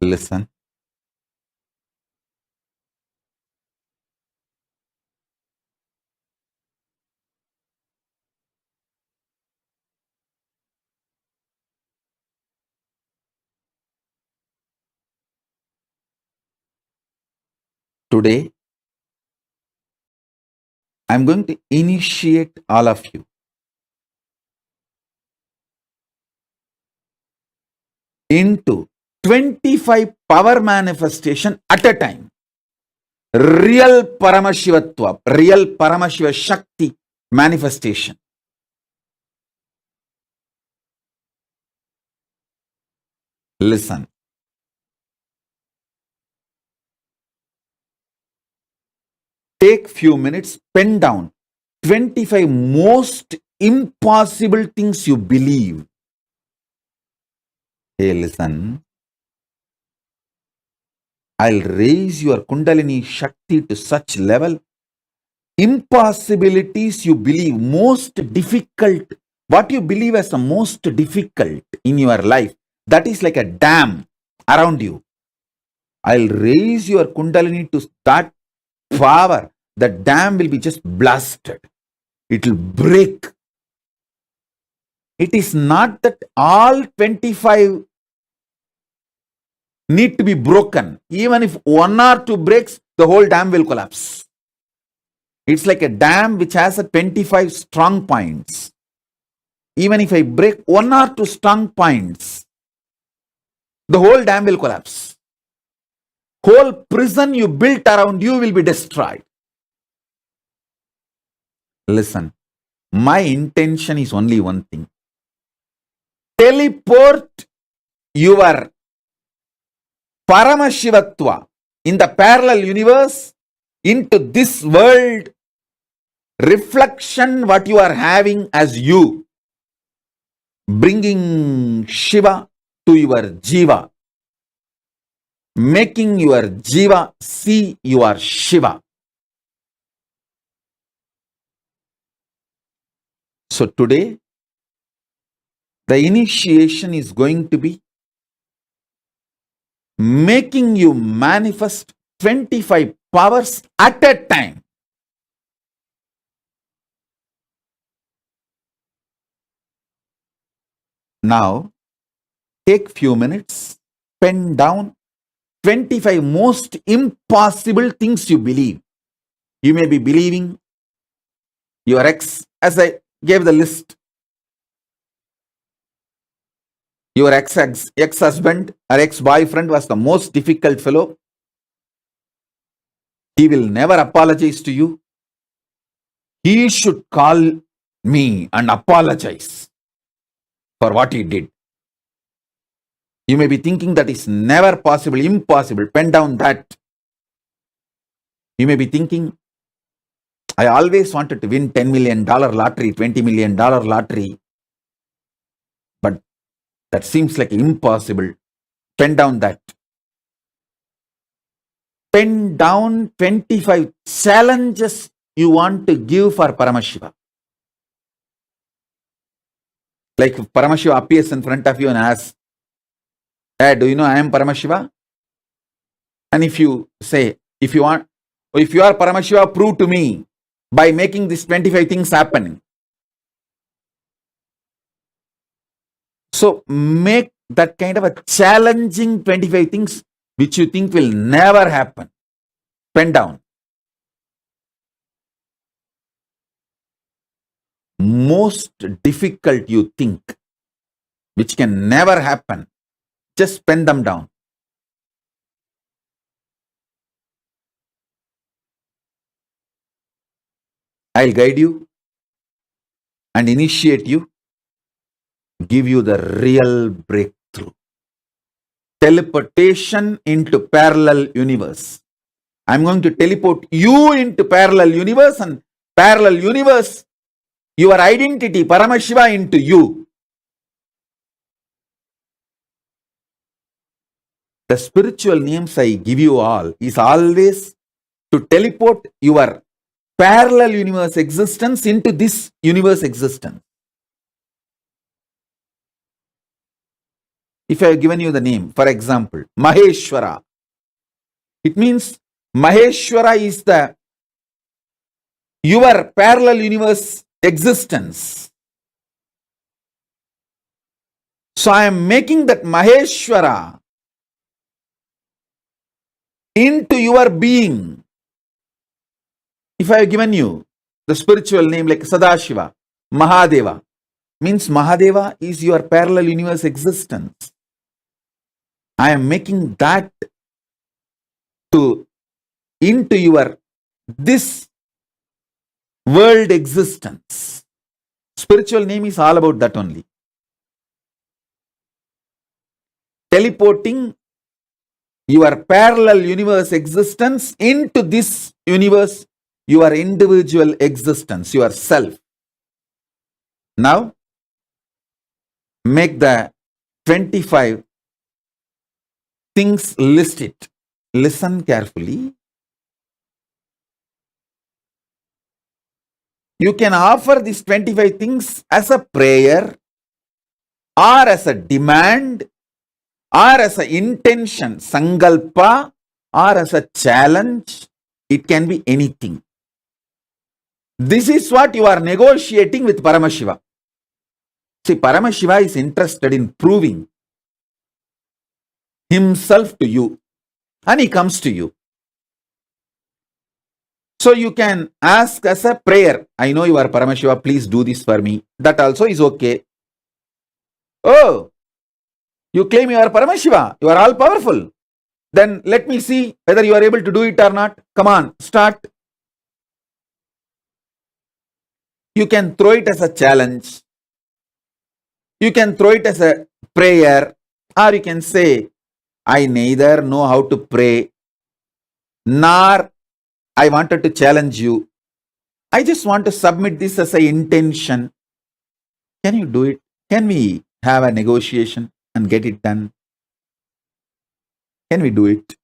Listen. Today, I'm going to initiate all of you into 25 power manifestation at a time. Real Paramashivatva, real Paramashiva Shakti manifestation. Listen. Take few minutes, pen down 25 most impossible things you believe. Hey, listen. I'll raise your Kundalini Shakti to such level. Impossibilities you believe, most difficult, what you believe as the most difficult in your life, that is like a dam around you. I'll raise your Kundalini to that power. The dam will be just blasted. It will break. It is not that all 25 need to be broken. Even if one or two breaks, the whole dam will collapse. It's like a dam which has a 25 strong points. Even if I break one or two strong points, the whole dam will collapse. Whole prison you built around you will be destroyed. Listen, my intention is only one thing. Teleport your Paramashivatva in the parallel universe into this world, reflection what you are having as you, bringing Shiva to your Jeeva, making your Jeeva see your Shiva. So today, the initiation is going to be making you manifest 25 powers at a time. Now, Take few minutes, pen down 25 most impossible things you believe. You may be believing your ex, as I gave the list, your ex-husband or ex-boyfriend was the most difficult fellow. He will never apologize to you. He should call me and apologize for what he did. You may be thinking that is never possible, impossible. Pen down that. You may be thinking, I always wanted to win $10 million lottery, $20 million lottery, but that seems like impossible. Pen down that. Pen down 25 challenges you want to give for Paramashiva. Like if Paramashiva appears in front of you and asks, hey, do you know I am Paramashiva? And if you say, if you are Paramashiva, prove to me by making these 25 things happen. So make that kind of a challenging 25 things which you think will never happen. Pen down. Most difficult you think, which can never happen, just pen them down. I'll guide you and initiate you, give you the real breakthrough. Teleportation into parallel universe. I'm going to teleport you into parallel universe, and parallel universe, your identity, Paramashiva, into you. The spiritual names I give you all is always to teleport your parallel universe existence into this universe existence. If I have given you the name, for example, Maheshwara, it means Maheshwara is your parallel universe existence. So I am making that Maheshwara into your being. If I have given you the spiritual name like Sadashiva, Mahadeva, means Mahadeva is your parallel universe existence. I am making that into your this world existence. Spiritual name is all about that only. Teleporting your parallel universe existence into this universe, your individual existence, your self. Now, make the 25 things, list it. Listen carefully. You can offer these 25 things as a prayer, or as a demand, or as an intention, sankalpa, or as a challenge. It can be anything. This is what you are negotiating with Paramashiva. See, Paramashiva is interested in proving himself to you, and he comes to you. So you can ask as a prayer, I know you are Paramashiva, please do this for me. That also is okay. Oh, you claim you are Paramashiva, you are all powerful. Then let me see whether you are able to do it or not. Come on, start. You can throw it as a challenge. You can throw it as a prayer, or you can say, I neither know how to pray, nor I wanted to challenge you. I just want to submit this as an intention. Can you do it? Can we have a negotiation and get it done? Can we do it?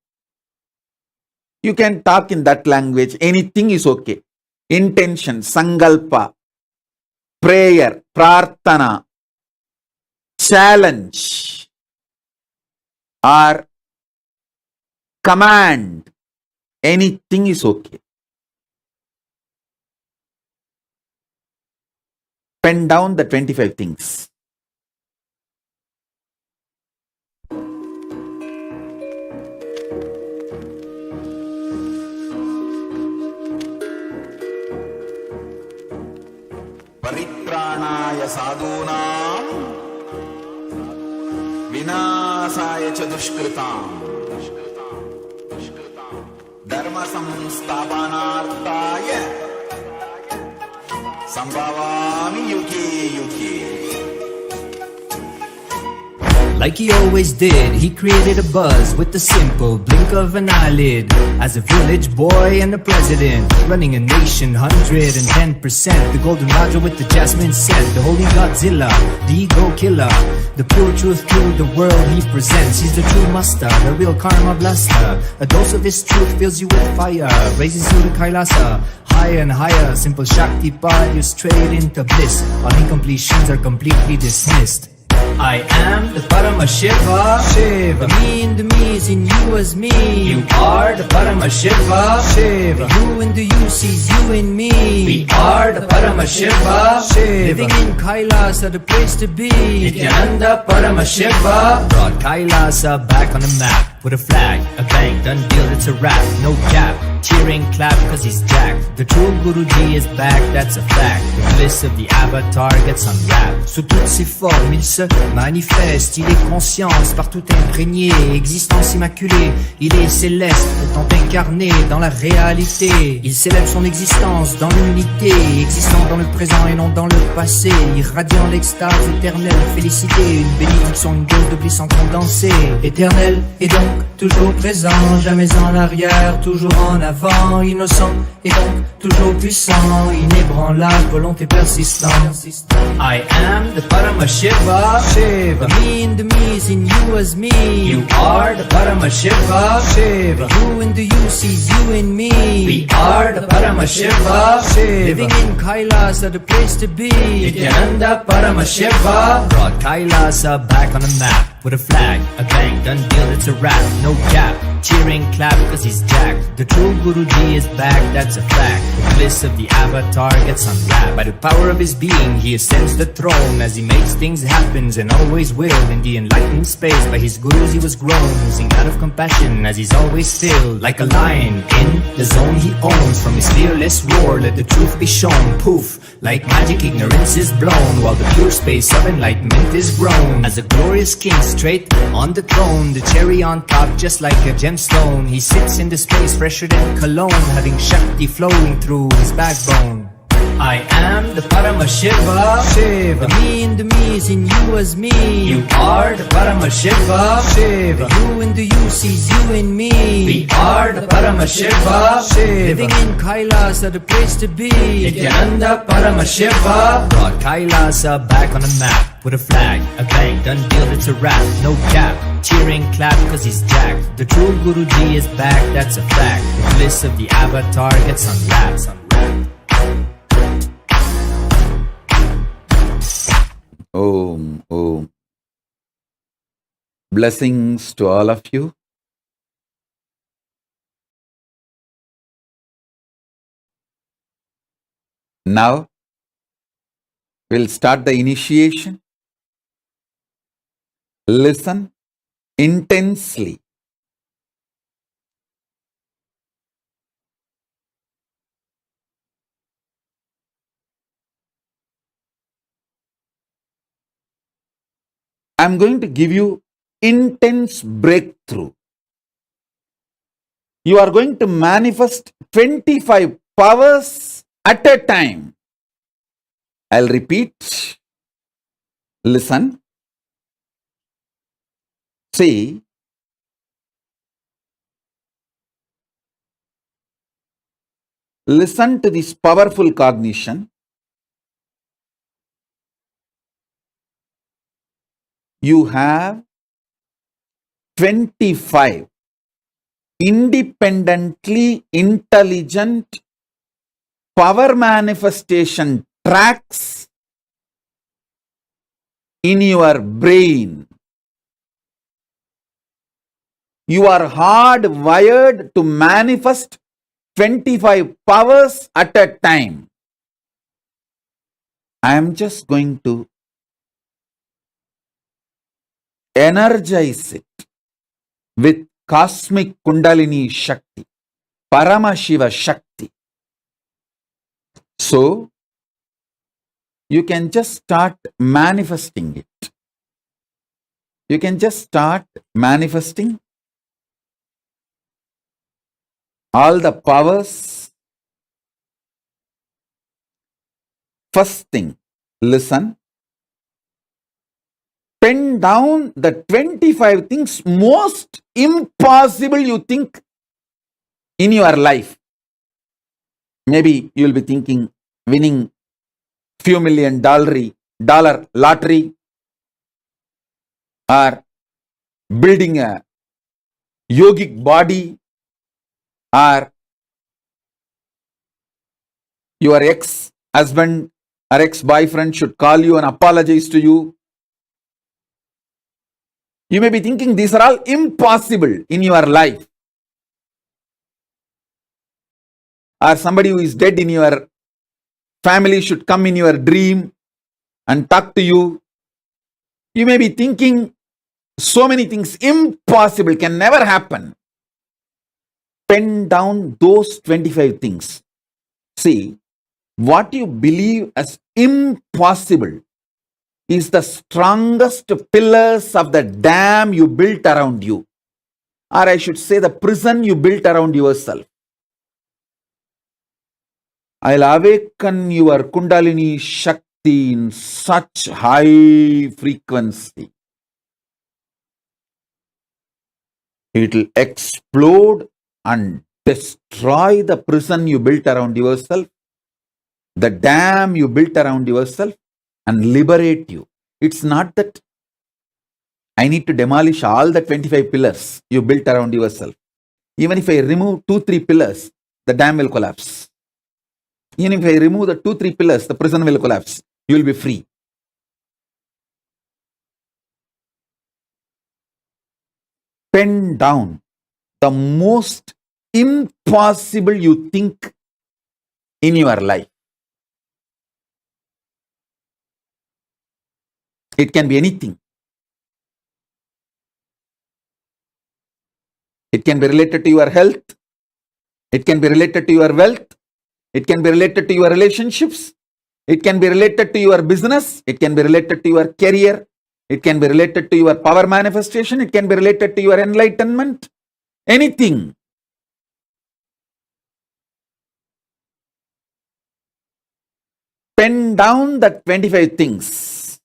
You can talk in that language. Anything is okay. Intention, sankalpa, prayer, prarthana, challenge, or command. Anything is okay. Pen down the 25 things. Paripranaya sadhunam vinasaya cha dushkritam dharma samsthapanarthaya sambhavami yuki yuki. Like he always did, he created a buzz with the simple blink of an eyelid. As a village boy and a president, running a nation 110%. The golden Raja with the jasmine scent, the holy Godzilla, the ego killer. The pure truth to the world he presents. He's the true master, the real karma blaster. A dose of his truth fills you with fire, raises you to Kailasa. Higher and higher, simple Shakti part you straight into bliss. All incompletions are completely dismissed. I am the Paramashiva, Shiva. The me in the me is in you as me. You are the Paramashiva, Shiva. You in the you sees you in me. We are the Paramashiva, Shiva. Living in Kailasa, the place to be. Nityananda Paramashiva brought Kailasa back on the map. Put a flag, a bank, done deal, it's a wrap. No cap, cheering, clap, cause he's jacked. The true Guruji is back, that's a fact. The bliss of the avatar gets unwrapped. Sous toutes ses formes, il se manifeste. Il est conscience, partout imprégné. Existence immaculée, il est céleste, pourtant incarné dans la réalité. Il célèbre son existence dans l'unité, existant dans le présent et non dans le passé. Irradiant l'extase éternelle, félicité. Une bénédiction, une dose de bliss en condensé. Éternel et donc toujours présent, jamais en arrière, toujours en avant, innocent et donc toujours puissant, inébranlable, volonté persistante. I am the Paramashiva, Shiva. The me in the me is in you as me. You are the Paramashiva, Shiva. You in the you sees you in me. We are the Paramashiva, Shiva. Living in Kailasa, the place to be. Nityananda Paramashiva brought Kailasa back on the map. With a flag, a bank, done deal, it's a wrap. No cap, cheering, clap, cause he's jacked. The true Guruji is back, that's a fact. The bliss of the avatar gets unwrapped. By the power of his being, he ascends the throne. As he makes things happen, and always will. In the enlightened space, by his gurus he was grown. Oozing out of compassion, as he's always filled. Like a lion, in the zone he owns. From his fearless roar, let the truth be shown. Poof, like magic, ignorance is blown. While the pure space of enlightenment is grown. As a glorious king, straight on the throne, the cherry on top just like a gemstone. He sits in the space fresher than cologne, having Shakti flowing through his backbone. I am the Paramashiva, Shiva. The me in the me is in you as me. You are the Paramashiva, Shiva. You in the you sees you in me. We are the Paramashiva, Shiva. Living in Kailasa, the place to be. Nityananda Paramashiva brought Kailasa back on the map. With a flag, a bank, done deal, it's a wrap. No cap, cheering, clap, cause he's jacked. The true Guruji is back, that's a fact. The bliss of the avatar gets unwrapped. Om, Om. Blessings to all of you. Now, we'll start the initiation. Listen intensely. I'm going to give you intense breakthrough. You are going to manifest 25 powers at a time. I'll repeat. Listen. See. Listen to this powerful cognition. You have 25 independently intelligent power manifestation tracks in your brain. You are hardwired to manifest 25 powers at a time. I am just going to energize it with cosmic Kundalini Shakti, Paramashiva Shakti. So, you can just start manifesting it. You can just start manifesting all the powers. First thing, listen. Pen down the 25 things most impossible you think in your life. Maybe you'll be thinking winning few $1 million lottery, or building a yogic body, or your ex-husband or ex-boyfriend should call you and apologize to you. You may be thinking these are all impossible in your life. Or somebody who is dead in your family should come in your dream and talk to you. You may be thinking so many things impossible, can never happen. Pen down those 25 things. See, what you believe as impossible is the strongest pillars of the dam you built around you. Or I should say the prison you built around yourself. I'll awaken your Kundalini Shakti in such high frequency. It will explode and destroy the prison you built around yourself, the dam you built around yourself, and liberate you. It's not that I need to demolish all the 25 pillars you built around yourself. Even if I remove 2-3 pillars, the dam will collapse. Even if I remove the 2-3 pillars, the prison will collapse. You will be free. Pen down the most impossible you think in your life. It can be anything. It can be related to your health. It can be related to your wealth. It can be related to your relationships. It can be related to your business. It can be related to your career. It can be related to your power manifestation. It can be related to your enlightenment. Anything. Pen down the 25 things.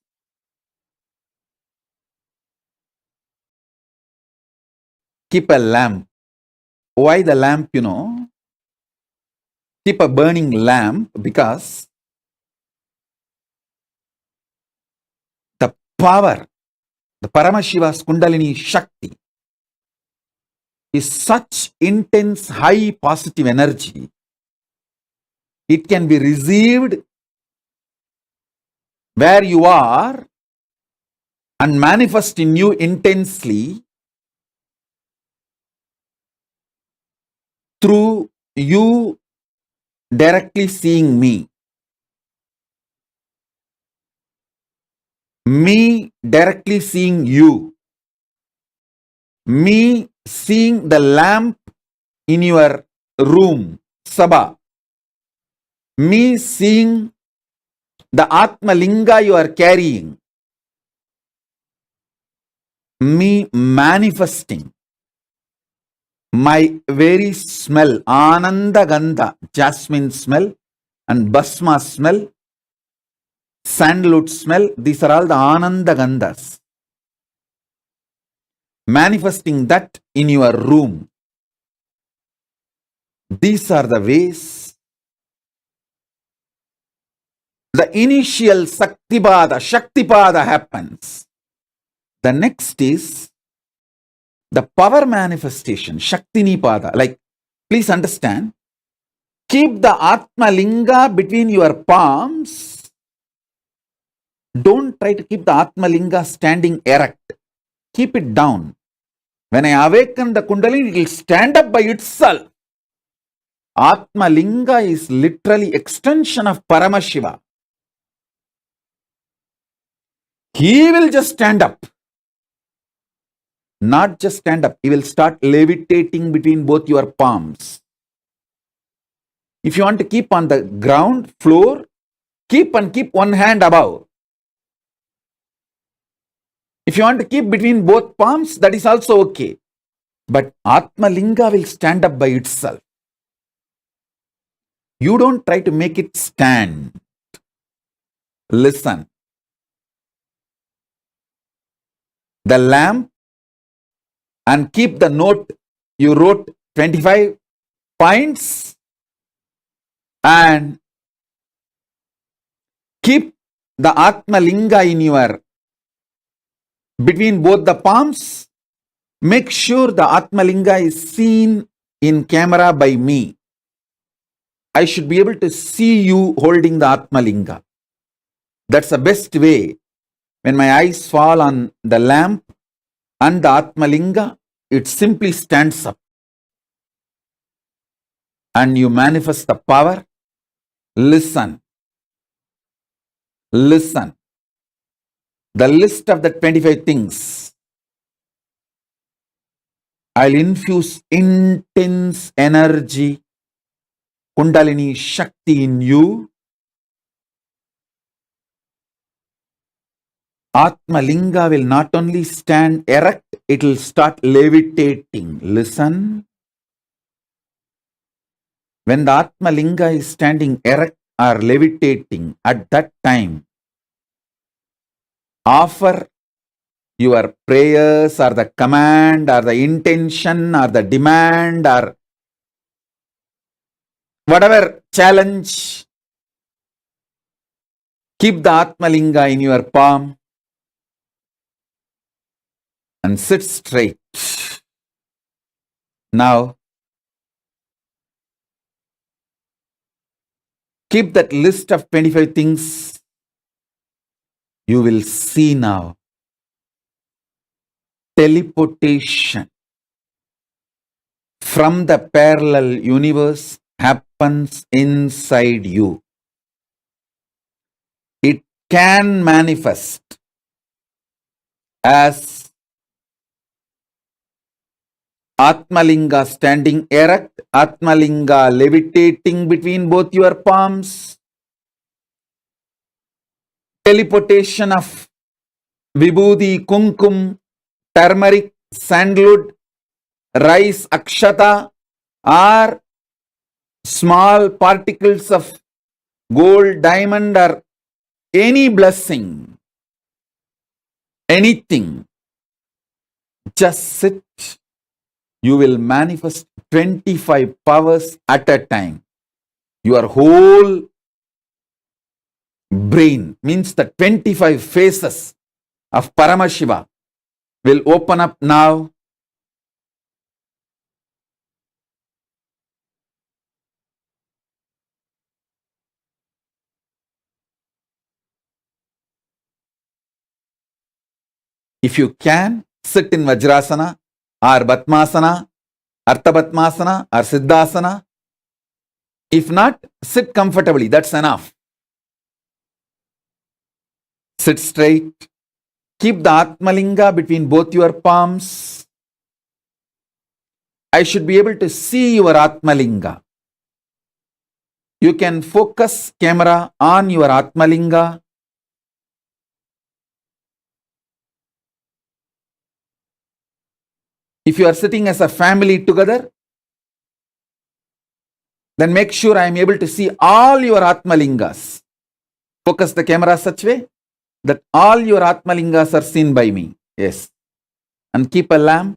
Keep a lamp. Why the lamp, Keep a burning lamp because the power, the Paramashiva's Kundalini Shakti is such intense high positive energy. It can be received where you are and manifest in you intensely through you directly seeing me. Me directly seeing you. Me seeing the lamp in your room, Sabha. Me seeing the Atma Linga you are carrying. Me manifesting my very smell, Ananda Gandha, jasmine smell, and Basma smell, sandalwood smell. These are all the Ananda Gandhas. Manifesting that in your room. These are the ways. The initial Shaktipada happens. The next is the power manifestation, Shaktinipada. Like, please understand, keep the Atma Linga between your palms. Don't try to keep the Atma Linga standing erect. Keep it down. When I awaken the Kundalini, it will stand up by itself. Atma Linga is literally extension of Paramashiva. He will just stand up. Not just stand up, he will start levitating between both your palms. If you want to keep on the ground floor, keep one hand above. If you want to keep between both palms, that is also okay. But Atma Linga will stand up by itself. You don't try to make it stand. Listen. The lamp, and keep the note you wrote 25 points, and keep the Atma Linga in your between both the palms. Make sure the Atma Linga is seen in camera by me. I should be able to see you holding the Atma Linga. That's the best way. When my eyes fall on the lamp and the Atma Linga, it simply stands up. And you manifest the power. Listen. Listen. The list of the 25 things. I'll infuse intense energy, Kundalini Shakti in you. Atma Linga will not only stand erect, it will start levitating. Listen. When the Atma Linga is standing erect or levitating, at that time, offer your prayers or the command or the intention or the demand or whatever challenge. Keep the Atma Linga in your palm and sit straight. Now, keep that list of 25 things. You will see now. Teleportation from the parallel universe happens inside you. It can manifest as Atmalinga standing erect, Atmalinga levitating between both your palms, teleportation of Vibhuti, Kumkum, turmeric, sandalwood, rice, akshata, or small particles of gold, diamond, or any blessing, anything. Just sit. You will manifest 25 powers at a time. Your whole brain, means the 25 faces of Paramashiva, will open up now. If you can, sit in Vajrasana or Batmasana, Artha-Batmasana or Siddhasana. If not, sit comfortably. That's enough. Sit straight. Keep the Atmalinga between both your palms. I should be able to see your Atmalinga. You can focus camera on your Atmalinga. If you are sitting as a family together, then make sure I am able to see all your Atmalingas. Focus the camera such way that all your Atmalingas are seen by me. Yes. And keep a lamp.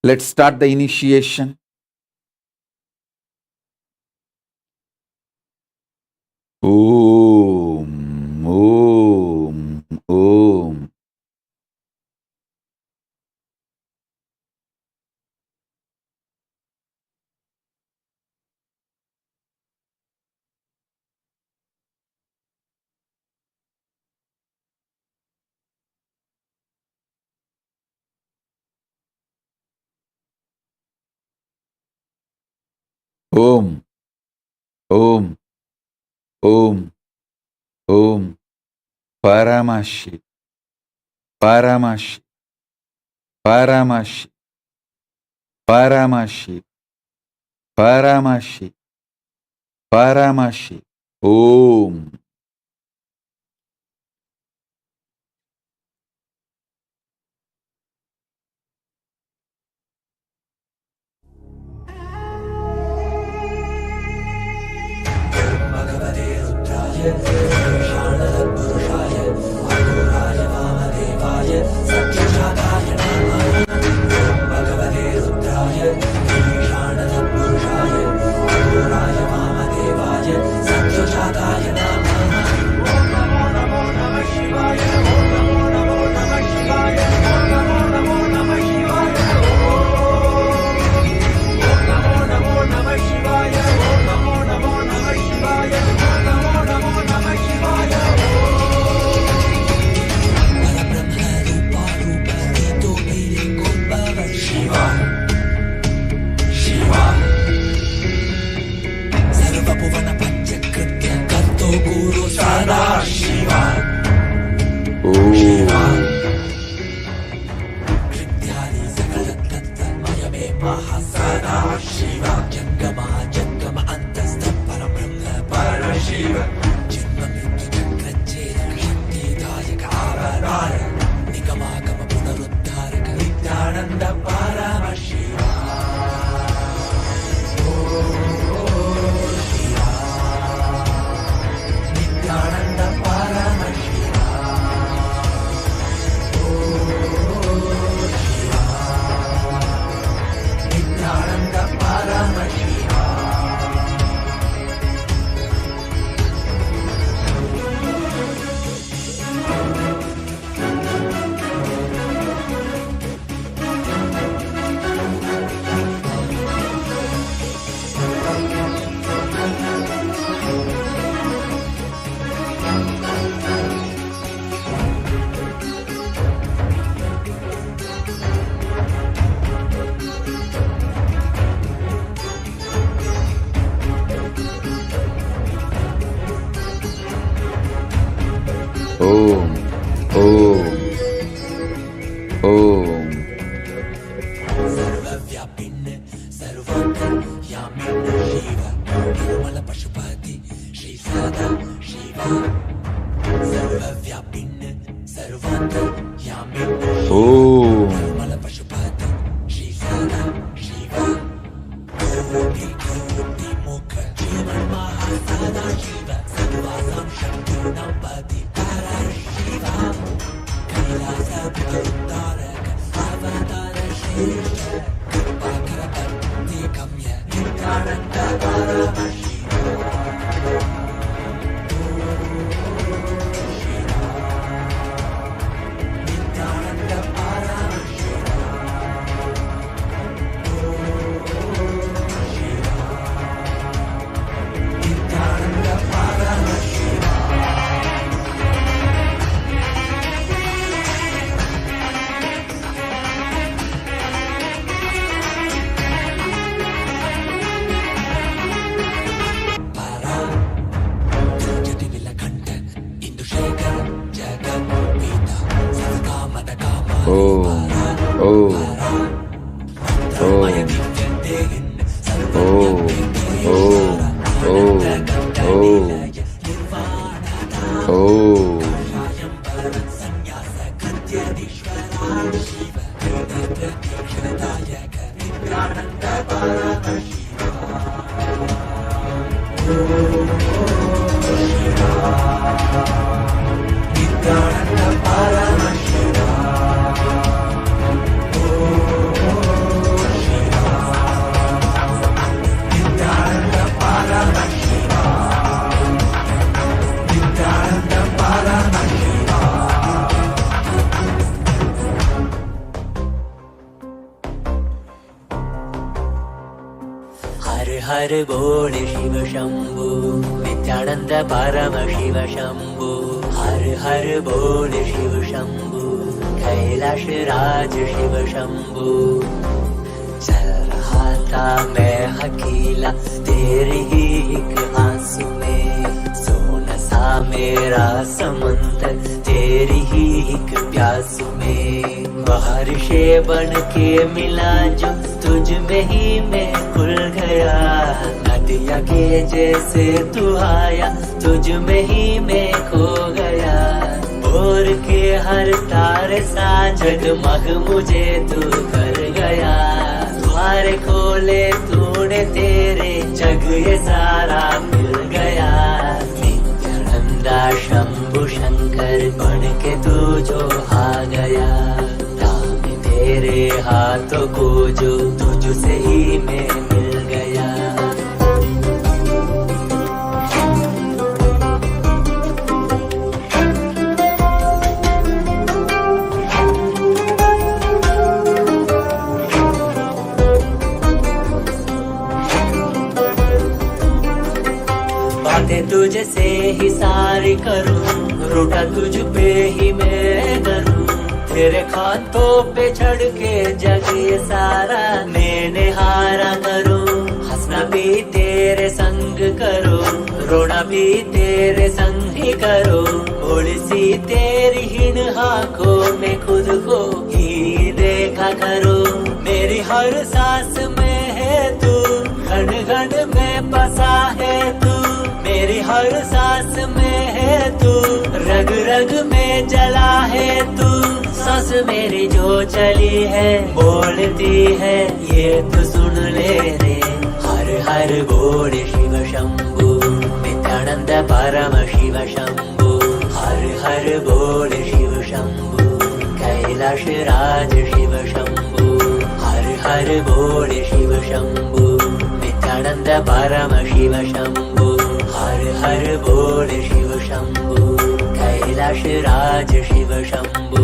Let's start the initiation. Om, Om, Om. Om, Om, Om, Om. Paramashi, Paramashi, Paramashi, Paramashi, Paramashi, Paramashi. Om. भगवते रुद्राय ईशानपुरुषाय अघोराय वामदेवाय सत्यजाताय नमः। भगवते रुद्राय ईशानपुरुषाय अघोराय वामदेवाय सत्यजाताय नमः। ओम नमो नमो नमः शिवाय। ओम नमो नमो नमः शिवाय। ओम नमो नमो नमः शिवाय। ओम नमो नमो नमः शिवाय। ओम नमो नमो नमः शिवाय। ओम नमो नमो नमः शिवाय। परब्रह्म रूप हेतु निरिकोद्भव शिवा शिवा। सर्वभुवन पंचकृत्य कर्तो गुरु सदा शिवा शिवा। कृत्यादि सकल तत्त्वमयमे महा सदा शिवा। जंगमा जंगम अंतस्थ परब्रह्म परशिव। जन्म मृत्यु चक्रच्छेदक शक्तिदायक अवतार निगमागम पुनरुद्धारक Nityanand Paramashiva Shiva. Nityanand Paramashiva Shiva. Nityanand Paramashiva. Om. Om. Om. सर्वव्यापिन् सर्वान्तर्यामिन् Shiv निर्मल पशुपति श्री सदा शिवा। सर्वव्यापिन् सर्वान्तर्यामिन् Om. निर्मल पशुपति श्री सदा शिवा। कोटि कोटि मुख जीवन महासदा शिव। सर्वासां शक्तीनां पति पर शिवा। कैलास उद्धारक अवतार श्रेष्ठ कृपाकर भक्ति गम्य नित्यानंद परमशिवा नित्यानंद परमशिवा नित्यानंद परमशिवा। जटिविलकण्ठ इंदुशेखर जगत पिता सर्वकामद कामा Om. Om. मंत्रमय Divya देहिन् Om. Om. Om. Om. Om. काशायं संन्यास कृत्यधीश्वरा शिव प्रतीक्षणदायक नित्यानंद परमशिवा नित्यानंद परमशिवा नित्यानंद परमशिवा नित्यानंद परमशिवा। हर हर बोल शिव शंभु नित्यानंद परम शिव शंभु। हर हर बोल शिव शंभु कैलाश राज शिव शंभु। चल रहा था मैं अकेला तेरे ही एक आंसू में। सोना सा मेरा समुंदर तेरी ही एक प्यासू में। बारिशे बन के मिला जो तुझ में ही मैं खुल गया। न मोतिया के जैसे तू आया, तुझ में ही मैं खो गया। भोर के हर तारे सा जगमग मुझे तू कर गया। द्वार खोले तूने तेरे, जग ये सारा मिल गया। नित्यानंदा शंभु शंकर बन के तू जो आ गया। दाम तेरे हाथों को जो तुझसे ही मैं मिल गया। बातें तुझसे ही सारी करूं, रूठा तुझ पे ही मैं करूं। तेरे खातों पे चढ़ के जग ये सारा मैंने हारा करूं। हंसना भी तेरे संग करो, रोना भी तेरे संग ही करो। थोड़ी सी तेरी हिन आंखों में खुद को ही देखा करो। मेरी हर सांस में है तू, घन घन में बसा है तू। मेरी हर सांस में है तू, रग रग में जला है तू। सांस मेरी जो चली है बोलती है ये तो सुन ले रे। हर हर बोल शिव शंभु, नित्यानंद परमशिव शंभु। हर हर बोल शिव शंभु, कैलाश राज शिव शंभु। हर हर बोल शिव शंभु, नित्यानंद परमशिव शंभु। हर हर बोल शिव शंभु, कैलाश राज शिव शंभु।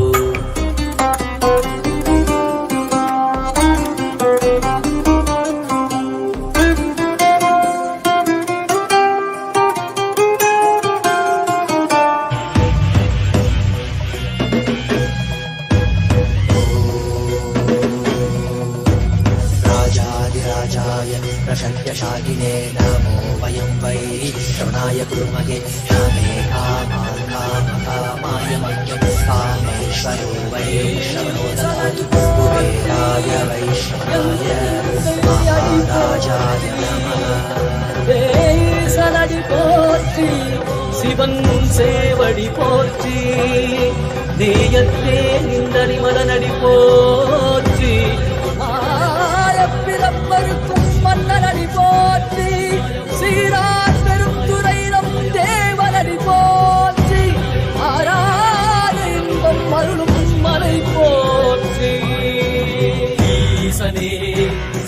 राजाधिराजाय प्रशक्यशालिने नमो वयं वै श्रवणाय कुर्महे। कामे कामान् कामकामाय मह्यं कामेश्वरो वै श्रवणो ददातु। कुबेराय वैश्रवणाय महाराजाय नमः। சலடி போற்றி சிவன் சேவடி போற்றி, நேயத்தே நின்றடி மலனடி போற்றி. ஆயப்பிறப்பருக்கும் மன்னனடி போற்றி, சீரார் பெரும் துறையிடம் தேவனடி போற்றி. ஆராத இன்பம் அருளும் மலை போற்றி. ஈசனே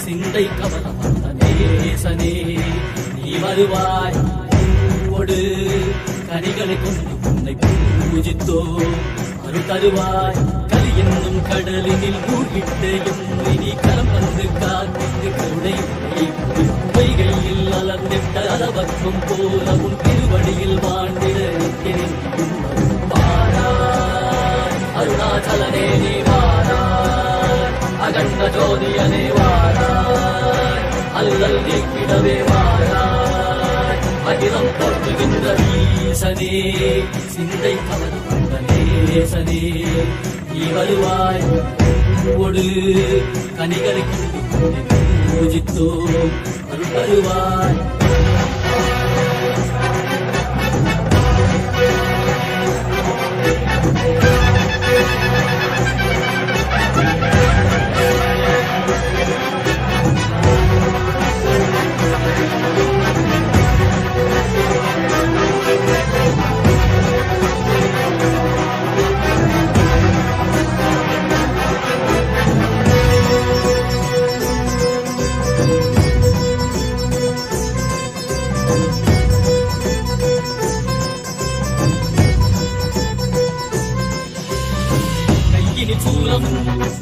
சிந்தை கவனம் நேசனே, நீ வருவாய் பூவோடு கனிகளை கொண்டு உன்னை பூஜித்தோ. அருள் தருவாய் கலி என்னும் கடலினில் மூழ்கிட்ட எம்மை நீ கலம் வந்து காத்து கருணை பொய்கையில் அலர்ந்திட்ட அளவற்றும் போல உன் திருவடியில் வாழ்ந்திட நிற்கிறேன். வாராய் அருணாச்சலனே நீ வாராய், அகண்ட ஜோதியனே வாராய், அல்லல் நீக்கிடவே வாராய். அகிலம் போற்றுகின்ற ஈசனே, சிந்தை கவர்ந்த நேசனே, நீ வருவாய் பூவோடு கனிகளை கொண்டு பூஜித்தோ. அருள் வருவாய்.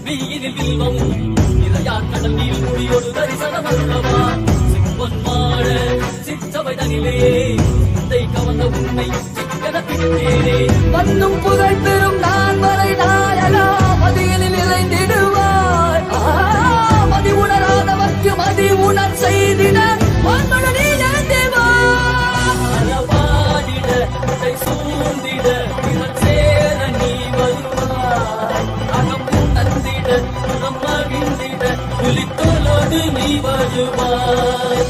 மெய்யினில் வில்வமும் நிறையார் கடல் நீர் முடியோடு தரிசனம் அருளவா. சிம்பொன் மாட சிற்றவை தனிலே சிந்தை கவர்ந்த உன்னை சிக்கன பின்னேனே. மண்ணும் புகழ் பெறும் நான் வரை நாயகா, மதியினில் நிறைந்திடுவாய். மதி உணராதவர்க்கு மதி உணர் செய்திட மண்மணி தேவா. அளவாடிட உடை சூழ்ந்திட பிறர் சேர நீ வருவாய். அகம் தந்திட புறம் மகிழ்ந்திட புலித்தோலோடு நீ வருவாய்.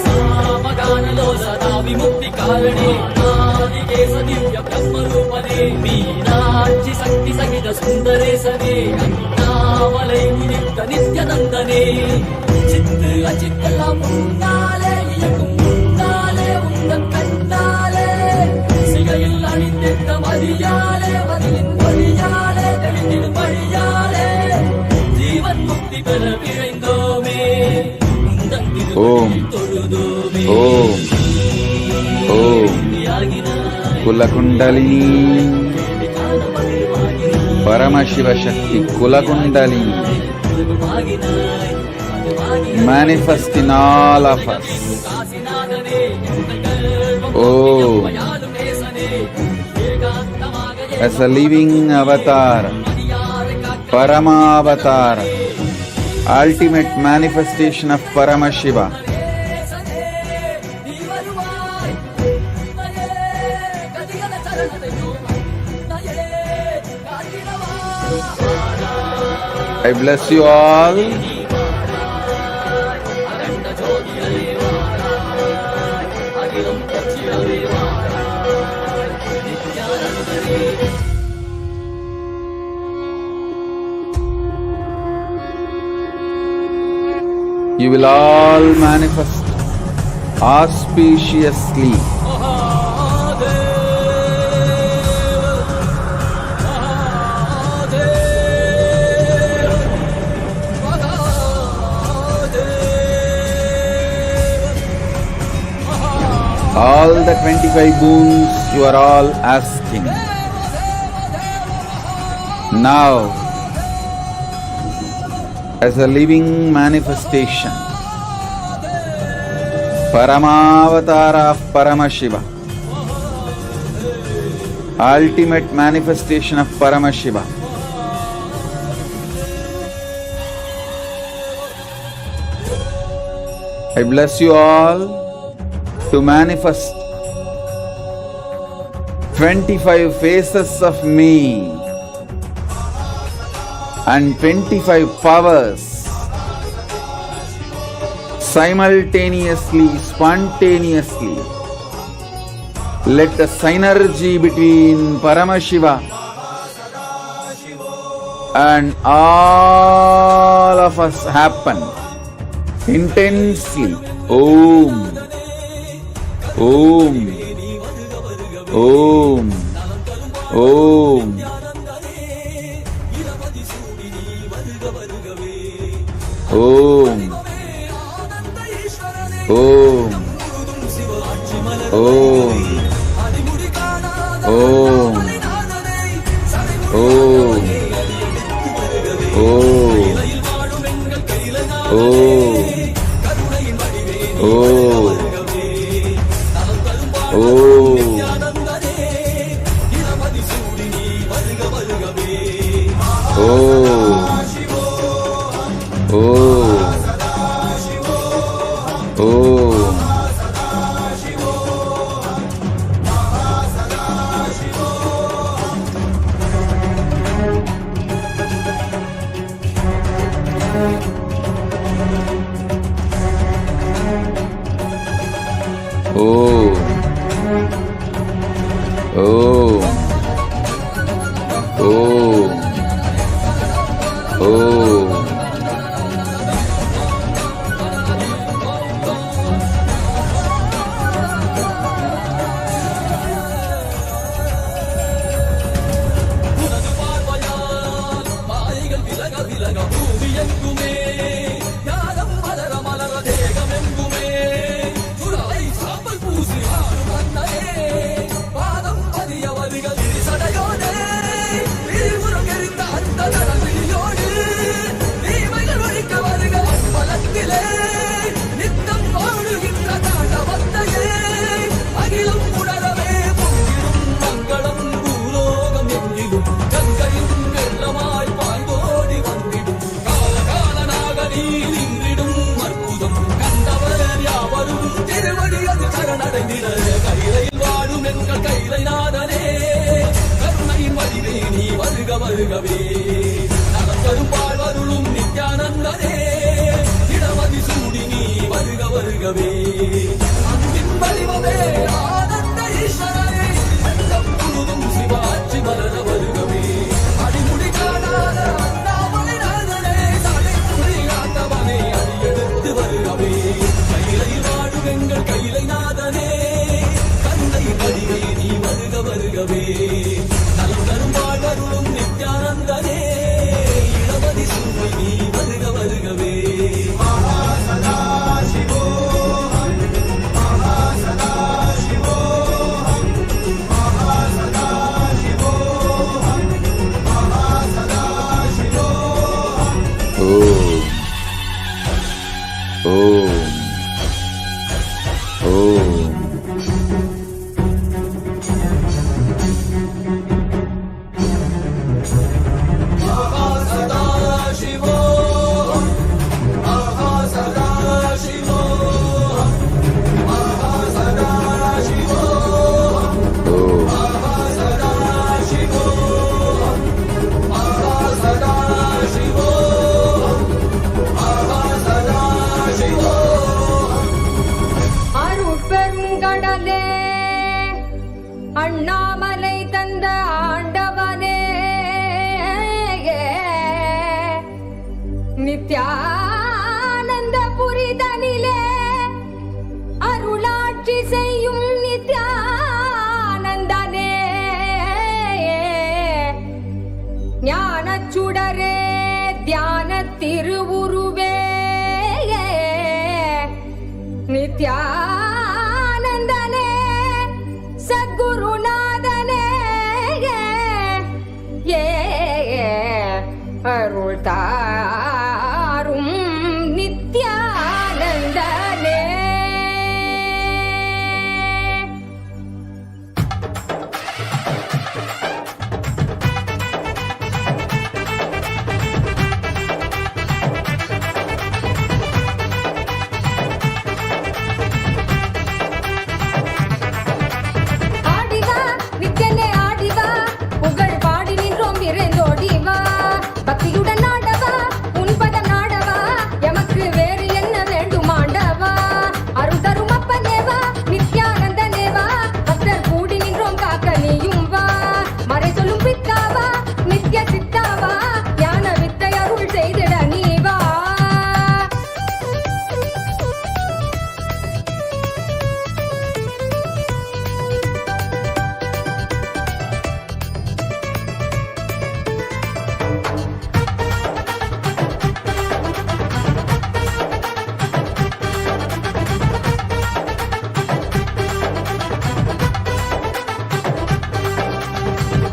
సామగానలో సదా విముక్తి కారణే ఆదికేశ దివ్య బ్రహ్మరూపనే మీనాక్షి శక్తి సహిత సుందరేశనే అన్నామలై నిత్య నిత్యనందనే சித்து அச்சித்தெல்லாம் உண்டாலே இயக்கும் உண்டாலே உந்தன் கண்டாலே சிகையில் அணிந்திட்ட மதியாலே மதியின் வழியாலே தெளிந்திடும் வழியாலே ஜீவன் முக்தி பெற விழைந்தோமே உந்தன் திருவடியில் தொழுதோமே ஓம் ஓம் కులకుండలిని పరమశివ శక్తి కులకుండలిని manifest in all of us. Oh, as a living avatar, Paramavatar, ultimate manifestation of Paramashiva. I bless you all. You will all manifest auspiciously. All the 25 boons you are all asking. Now, as a living manifestation, Paramavatara of Paramashiva, ultimate manifestation of Paramashiva, I bless you all to manifest 25 faces of me and 25 powers simultaneously, spontaneously. Let the synergy between Paramashiva and all of us happen intensely. Om, Om, Om, Om. Om, Om, Om, Om, Om, விலக விலக பூமி எங்குமே அடைந்திட கையிலையில் வாழும் எங்கள் கையிலை நாதனே கருணையின் வடிவே நீ வருக வருகவே நலம் தரும் வாழ்வருளும் நித்யானந்தனே இடமதி சூடி நீ வருக வருகவே அன்பின் வடிவமே ஆனந்த ஈஸ்வரனே அண்டம் முழுதும் சிவாட்சி மலர வருகவே அடிமுடி காணாத அண்ணாமலை நாதனே தடைமுடி ஆண்டவனே அடியெடுத்து வருகவே கையிலையில் வாழும் எங்கள் கையிலை நாதனே கருணை வடிவே நீ வருக வருகவே நலம் தரும் வாழ்வருளும் நித்யானந்தனே இடமதி சூடி நீ வருக வருகவே அருட்பெருங்கடலே அண்ணாமலை தந்த ஆண்டவனே நித்யானந்த புரிதனிலே அருளாட்சி செய்யும் நித்யானந்தனே ஞானச்சுடரே தியான திருவுருவே நித்யானந்தனே சத்குருநாதனே அருள் தாரும் நித்யானந்தனே ஆடிவா நித்யனே ஆடிவா புகழ் பாடி நின்றோம் விரைந்தோடிவா பக்தியுடன் ஆடவா உன்பதம் நாடவா எமக்கு வேறு என்ன வேண்டும் ஆண்டவா அருள் தரும் அப்பனேவா நித்யானந்தனேவா பக்தர் கூடி நின்றோம் காக்க நீயும் வா மறை சொல்லும் பித்தாவா நித்ய சித்தாவா ஞான வித்தை அருள் செய்திட நீ வா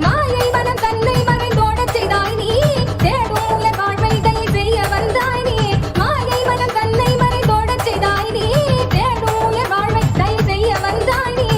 மாயை மனம் தன்னை மறைந்தோடச் செய்தாய் நீ தேடும் உயர் வாழ்வை தயை செய்ய வந்தாய் நீ மாயை மனம் தன்னை மறைந்தோடச் செய்தாய் நீ தேடும் உயர் வாழ்வை தயை செய்ய வந்தாய் நீ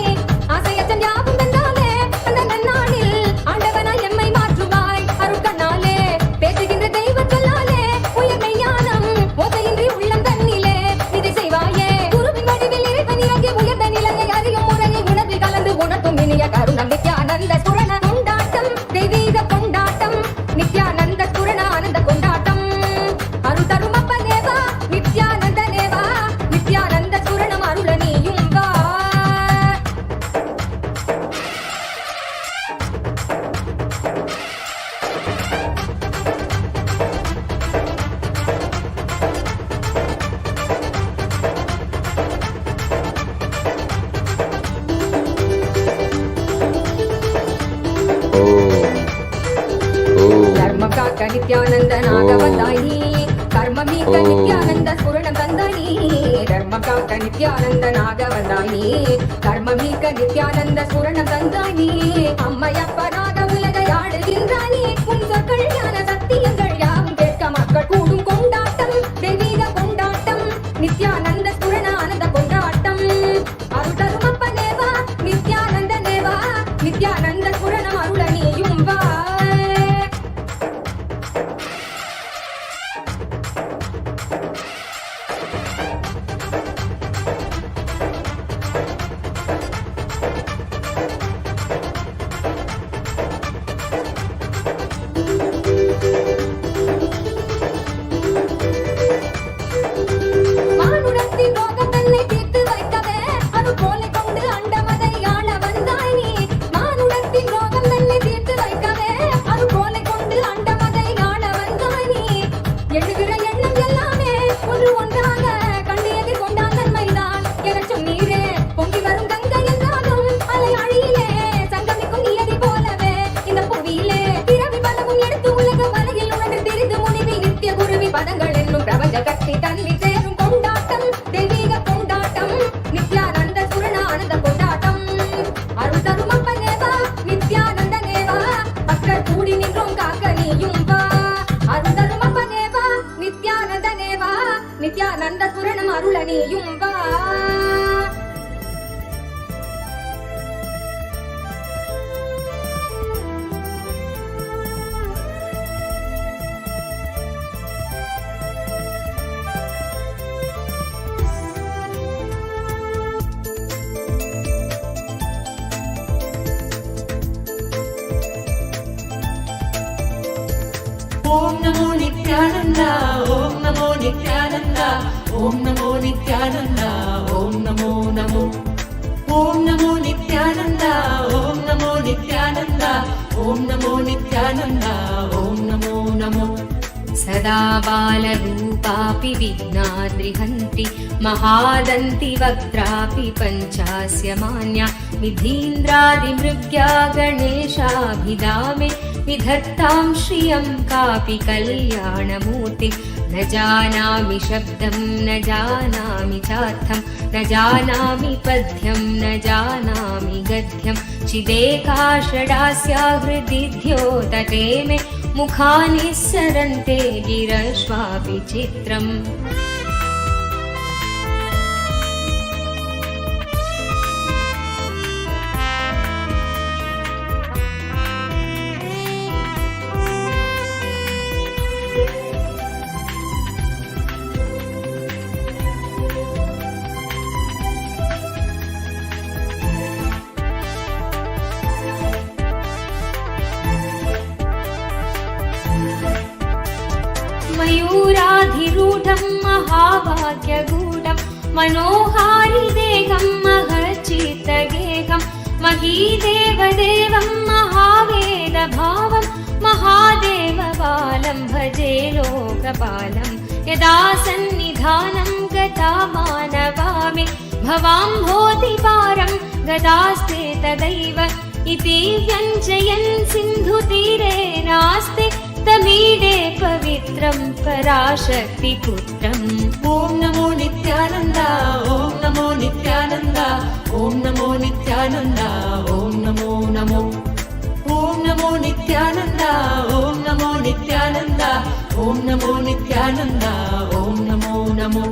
ஆசையச்சம் யாவும் வென்றாலே அந்த நன்னாளில் ஆண்டவனாய் எம்மை மாற்றுவாய் அருட்கண்ணாலே பேசுகின்ற தெய்வச் சொல்லாலே உயர் மெய்ஞானம் ஓசையின்றி உள்ளம் தன்னிலே இதை செய்வாயே குருவின் வடிவில் இறைவன் இறங்கி உயர்ந்த நிலையை அறியும் முறையை உணர்வில் கலந்து உணர்த்தும் இனிய கருணம் நித்யானந்த சுரண கொண்டாட்டம் தெய்வீக கொண்டாட்டம் நித்யானந்த சுரண ஆனந்த கொண்டாட்டம் அருள் தரும் அப்பனேவா நித்யானந்தனேவா நித்யானந்த சுரணம் அருள நீயும் வா தர்மம் காக்க நித்யானந்த நாக வந்தாய் நீ கர்மம் நீக்க நித்யானந்த சுரணம் தந்தாய் நீ தர்மம் காக்க நித்யானந்த நாக வந்தாய் நீ கர்மம் நீக்க நித்யானந்த சுரணம் தந்தாய் நீ அம்மையப்பனாக உலகை ஆடுகின்றாய் நீ உன் சொற்கள் ஞான சத்தியங்கள் யாவும் கேட்க மக்கள் கூடும் கொண்டாட்டம் தெய்வீக கொண்டாட்டம் நித்யானந்த சுரண ஆனந்த கொண்டாட்டம் அருள் தரும் அப்பனேவா நித்யானந்தனேவா நித்யானந்த சுரணம் அருள நீயும் வா எண்ணுகிற எண்ணம் எல்லாமே ஒன்று ஒன்றாக கண்டு எதிர்கொண்டான் நன்மைதான் எனச் சொன்னீரே. பொங்கி வரும் கங்கை என்றாலும் அலை அழியிலே சங்கமிக்கும் நியதி போலவே இந்த புவியிலே பிறவி பலவும் எடுத்து உலக வலையில் உணர்ந்து திரிந்து முடிவில் நித்திய குருவி பதங்கள் என்னும் பிரபஞ்ச கட்டி தன்னில் சேரும் கொண்டாட்டம் தெய்வீக கொண்டாட்டம் நித்யானந்த சுரண ஆனந்த கொண்டாட்டம். அருள் தரும் அப்பனேவா நித்யானந்தனேவா பக்தர் கூடி நின்றோம் காக்க நீயும் வா. அருள் தரும் அப்பனேவா நித்யானந்தனேவா நித்யானந்த சுரணம் அருள நீயும் வா. ओम नमो नित्यानंद ओम नमो नित्यानंद ओम नमो नित्यानंद ओम नमो नमो ओम नमो नित्यानंद ओम नमो नित्यानंद ओम नमो नित्यानंद ओम नमो नमो सदा बालरूपापि विघ्नाद्रिहन्ति महादन्ति वक्त्रापि पञ्चास्य मान्या विधीन्द्रादिमृग्या गणेशाभिधामे विधत्तां श्रियं कापि कल्याणमूर्ति न जानामि शब्दं न जानामि चार्थं न जानामि पद्यं न जानामि गद्यं चिदेका षडास्या हृदि द्योतते मे मुखानि सरन्ते गिरश्वापि चित्रम् मयूराधिरूढं महाभाग्यगूढं मनोहारिदेहं महच्चित्तगेहं महीदेवदेवं महावेदभावं महादेवबालं भजे लोकपालं यदा सन्निधानं गता मानवामि भवाम्भोधिपारं गदास्ते तदैव इति व्यञ्जयन् सिन्धुतीरे नास्ते तमीडे पवित्रं पराशक्तिपुत्रम् ॐ नमो नित्यानन्द ॐ नमो नित्यानन्द ॐ नमो नित्यानन्द ॐ नमो नमो ॐ नमो नित्यानन्द ॐ नमो नित्यानन्द ॐ नमो नित्यानन्द ॐ नमो नमो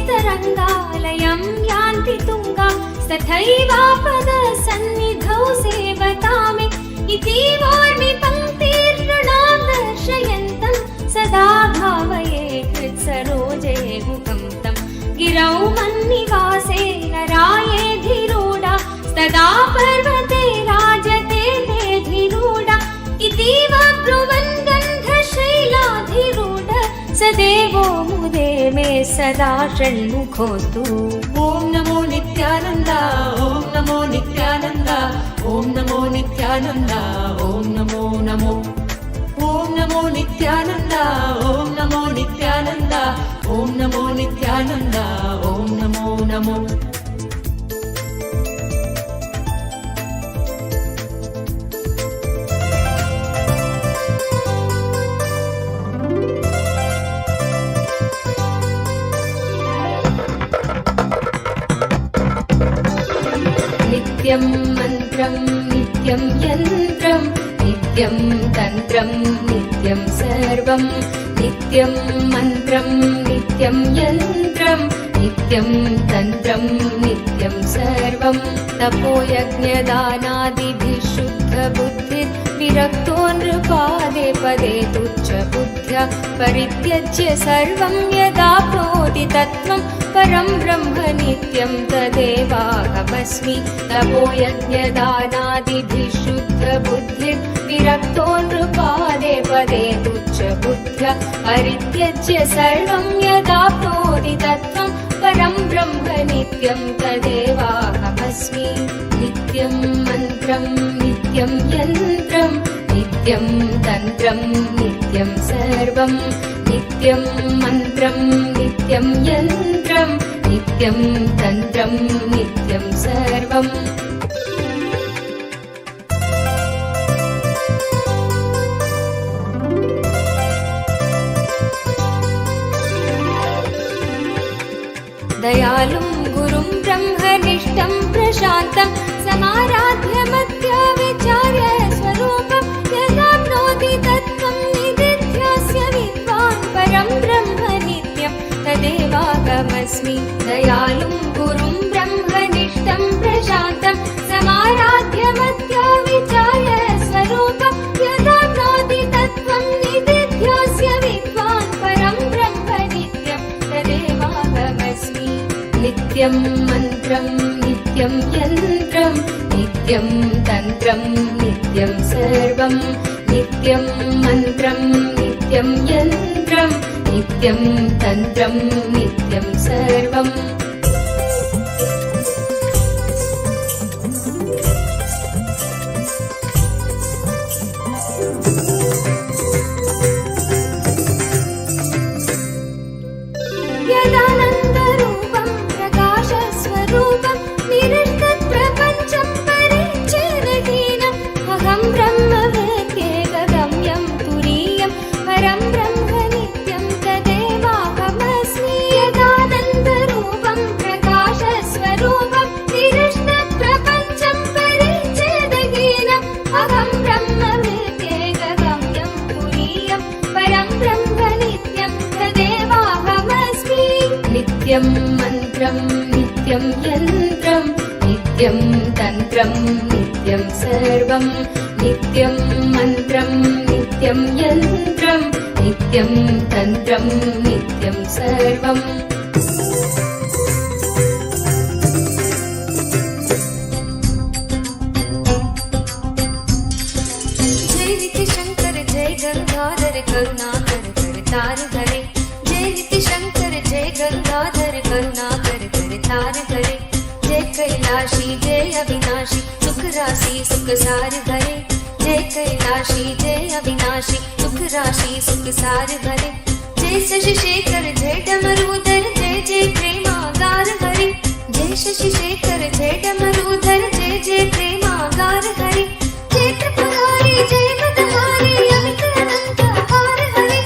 यथाब्धेस्तरङ्गालयं यान्ति तुङ्गा तथैवापदसन्निधौ सेवतामि इति वार्मि पङ्क्तिर्नृणां दर्शयन्तं सदा भावये कृत्सरोजे मुखं तं गिरौ मन्निवासे नरायेधिरूढा तदा पर्वते राजते तेधिरूढा इति ब्रुवन् गन्धशैलाधिरूढ स देवो मुदे मे सदा षण्मुखोऽस्तु ॐ नमो नित्यानन्द ॐ नमो नित्यानन्द ॐ नमो नित्यानन्द ॐ नमो नमो ॐ नमो नित्यानन्द ॐ नमो नित्यानन्द ॐ नमो नित्यानन्द ॐ नमो नमो नित्यं मन्त्रं नित्यं यन्त्रं नित्यं तन्त्रं नित्यं सर्वं नित्यं मन्त्रं नित्यं यन्त्रं नित्यं तन्त्रं नित्यं सर्वं तपोयज्ञदानादिभिः शुद्धबुद्धिर्विराजते विरक्तो नृपादे पदे तुच्छ बुद्ध्या परित्यज्य सर्वं यदाप्नोति तत्त्वं परं ब्रह्म नित्यं तदेवाहमस्मि तपो यज्ञदानादिभिः शुद्धबुद्धिर् विरक्तो नृपादे पदे तुच्छ बुद्ध्या परित्यज्य सर्वं यदाप्नोति तत्त्वं परं ब्रह्म नित्यं तदेवाहमस्मि नित्यं मन्त्रं नित्यं यन्त्रं नित्यं तन्त्रं नित्यं सर्वं नित्यं मन्त्रं नित्यं यन्त्रं नित्यं तन्त्रं नित्यं सर्वम् दयालुं गुरुं ब्रह्मनिष्ठं प्रशान्तं समाराध्य मत्या विचार्य स्वरूपं यदाप्नोति तत्त्वं निदिध्यास्य विद्वान् परं ब्रह्म नित्यं तदेवाहमस्मि दयालुं गुरुं ब्रह्मनिष्ठं प्रशान्तं समाराध्य मत्या विचार्य स्वरूपं यदाप्नोति तत्त्वं निदिध्यास्य विद्वान् परं ब्रह्म नित्यं तदेवाहमस्मि नित्यं मन्त्रं नित्यं यन्त्रं नित्यं तन्त्रं नित्यं सर्वं नित्यं मन्त्रं नित्यं यन्त्रं नित्यं तन्त्रं नित्यं सर्वम् यदानन्दरूपं प्रकाशस्वरूपं निरस्तप्रपञ्चं परिच्छेदहीनम् अहं ब्रह्मवेत्येकगम्यं तुरीयं परं ब्रह्म नित्यं तदेवाहमस्मि यदानन्दरूपं प्रकाशस्वरूपं निरस्तप्रपञ्चं परिच्छेदहीनम् अहं ब्रह्मवेत्येकगम्यं तुरीयं परं ब्रह्म नित्यं तदेवाहमस्मि नित्यं मन्त्रं नित्यं यन्त्रं नित्यं तन्त्रं नित्यं सर्वं नित्यं मन्त्रं नित्यं यन्त्रं नित्यं तन्त्रं नित्यं सर्वम् जय नित्य शंकर जय गंगाधर करुणाकर करतार हरे जय नित्य शंकर जय गंगाधर करुणाकर करतार हरे जय कैलाशी जय अविनाशी सुख राशि सुख सार हरे जय कैलाशी जय अविनाशी सुख राशि सुख सार हरे जय शशि शेखर जय डमरूधर जय जय प्रेमागार हरे जय शशि शेखर जय डमरूधर जय जय प्रेमागार हरे जय त्रिपुरारी जय मतहारी अमित अनंत हार हरे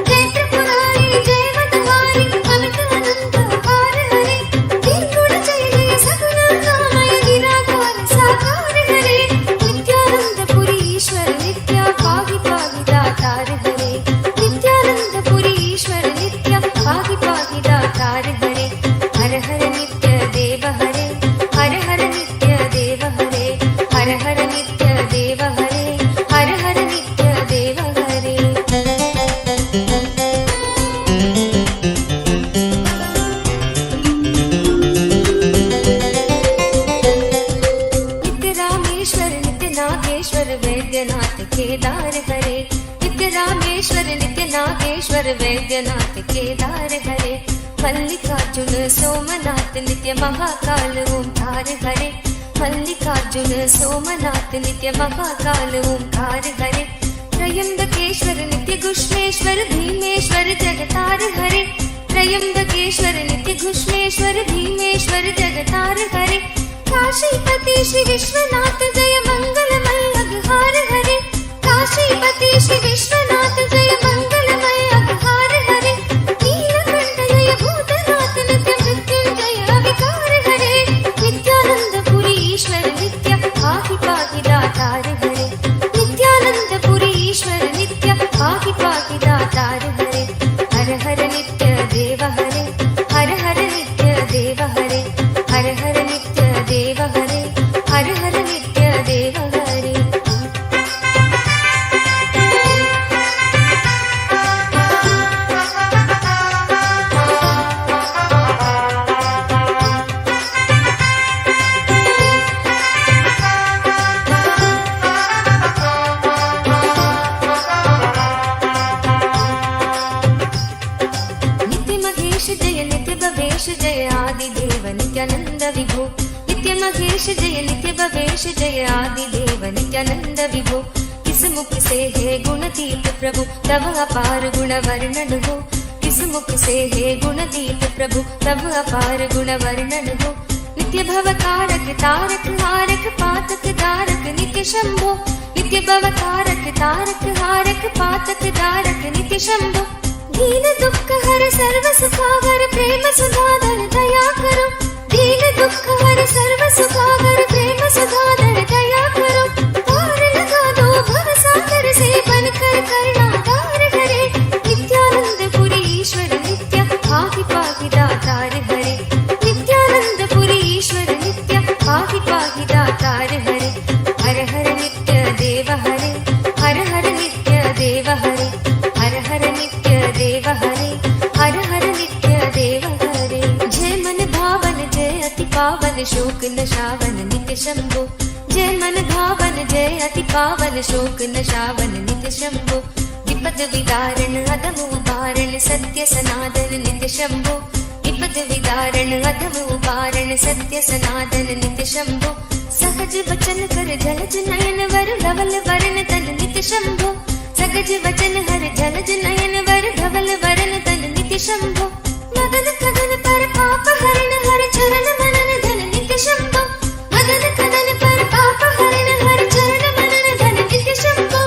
जय त्रिपुरारी जय मतहारी अमित अनंत हार हरे निर्गुण जय जय सगुण कामय निराकार साकार हरे नित्यानंद पुरी ईश्वर नित्य पाहि पाहि दातार हरे नित्यानंद पुरी ईश्वर नित्य पाहि पाहि दातार हरे हर हर नित्य देव हरे हर हर नित्य देव हरे हर हर नित्य देव हरे हर हर नित्य देव हरे नित्य रामेश्वर नित्य नागेश्वर वैद्यनाथ केदार हरे नित्य रामेश्वर नित्य नागेश्वर वैद्यनाथ केदार हरे मल्लिकार्जुन सोमनाथ नित्य महाकाल ओंकार हरे मल्लिकार्जुन सोमनाथ नित्य महाकाल ओंकार हरे त्रयंबकेश्वर नित्य घुष्मेश्वर भीमेश्वर जगतार हरे त्रयंबकेश्वर नित्य घुष्मेश्वर भीमेश्वर जगतार हरे काशीपति श्री विश्वनाथ जय मंगलमय अघहार हरे काशीपति श्री विश्वनाथ जय मंगलमय अघहार हरे नीलकंठ जय भूतनाथ नित्य मृत्युंजय विकार हरे नित्यानंद पुरी ईश्वर नित्य पाहि पाहि दातार हरे नित्यानंद पुरी ईश्वर नित्य पाहि पाहि दातार हरे हर हर नित्य देव हरे हर हर नित्य देव हरे हर हर नित्य देव हरे हर हर नित्य नित्य महेश जय नित्य भवेश जय आदिदेव नित्यानंद विभो किस मुख से है गुणदीप प्रभु तब अपार गुण वर्णन हो किस मुख से है गुणदीप प्रभु तब अपार गुण वर्णन हो नित्य भव तारक तारक हारक पातक दारक नित्य शंभो नित्य भव तारक तारक हारक पातक दारक नित्य शंभो दीन दुख हर सर्व सुखावर प्रेम सुधाधर दया करो दीन दुख हर सर्व सुखावर प्रेम सुधाधर दया करो पार लगा दो भव सागर से बनकर करुणाधार हरे नित्यानंद पुरी ईश्वर नित्य पाहि पाहि दातार हरे नित्यानंद पुरी ईश्वर नित्य पाहि पाहि दातार हरे हर हर नित्य देव हरे हर हर नित्य देव हरे हर हर नित्य देव हरे हर हर नित्य देव हरे जय मन भावन जय अति पावन शोक नशावन नित्य शंभो जय मन भावन जय अति पावन शोक नशावन नित्य शंभो विपद विदारण अधम उदाहरण सत्य सनातन नित्य शंभो विपद विदारण अधम उदाहरण सत्य सनातन नित्य शंभो सहज वचन कर जलज नयन वर धवल वरण तन नित्य शंभो सहज वचन हर जलज नयन वर धवल वरण तन नित्य शंभो मदन कदन पर पाप हरण हर चरण मनन धन नित्य शंभो मदन कदन पर पाप हरण हर चरण मनन धन नित्य शंभो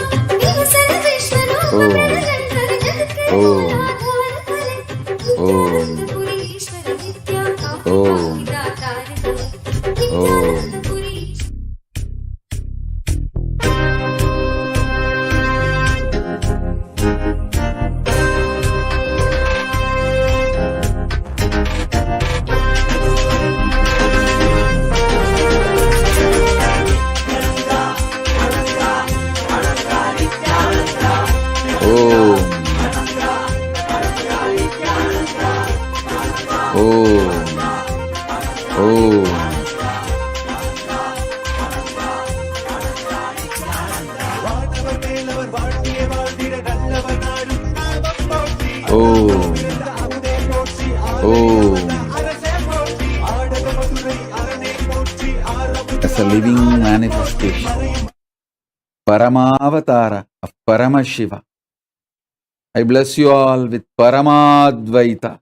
देव सर्वेश्वरो मनोरंजन जगत के आधार करे नित्यानंद पुरी ईश्वर नित्य पाहि दातार Nityanand Puri As a living manifestation, Paramavatara of Paramashiva, I bless you all with Paramadvaita.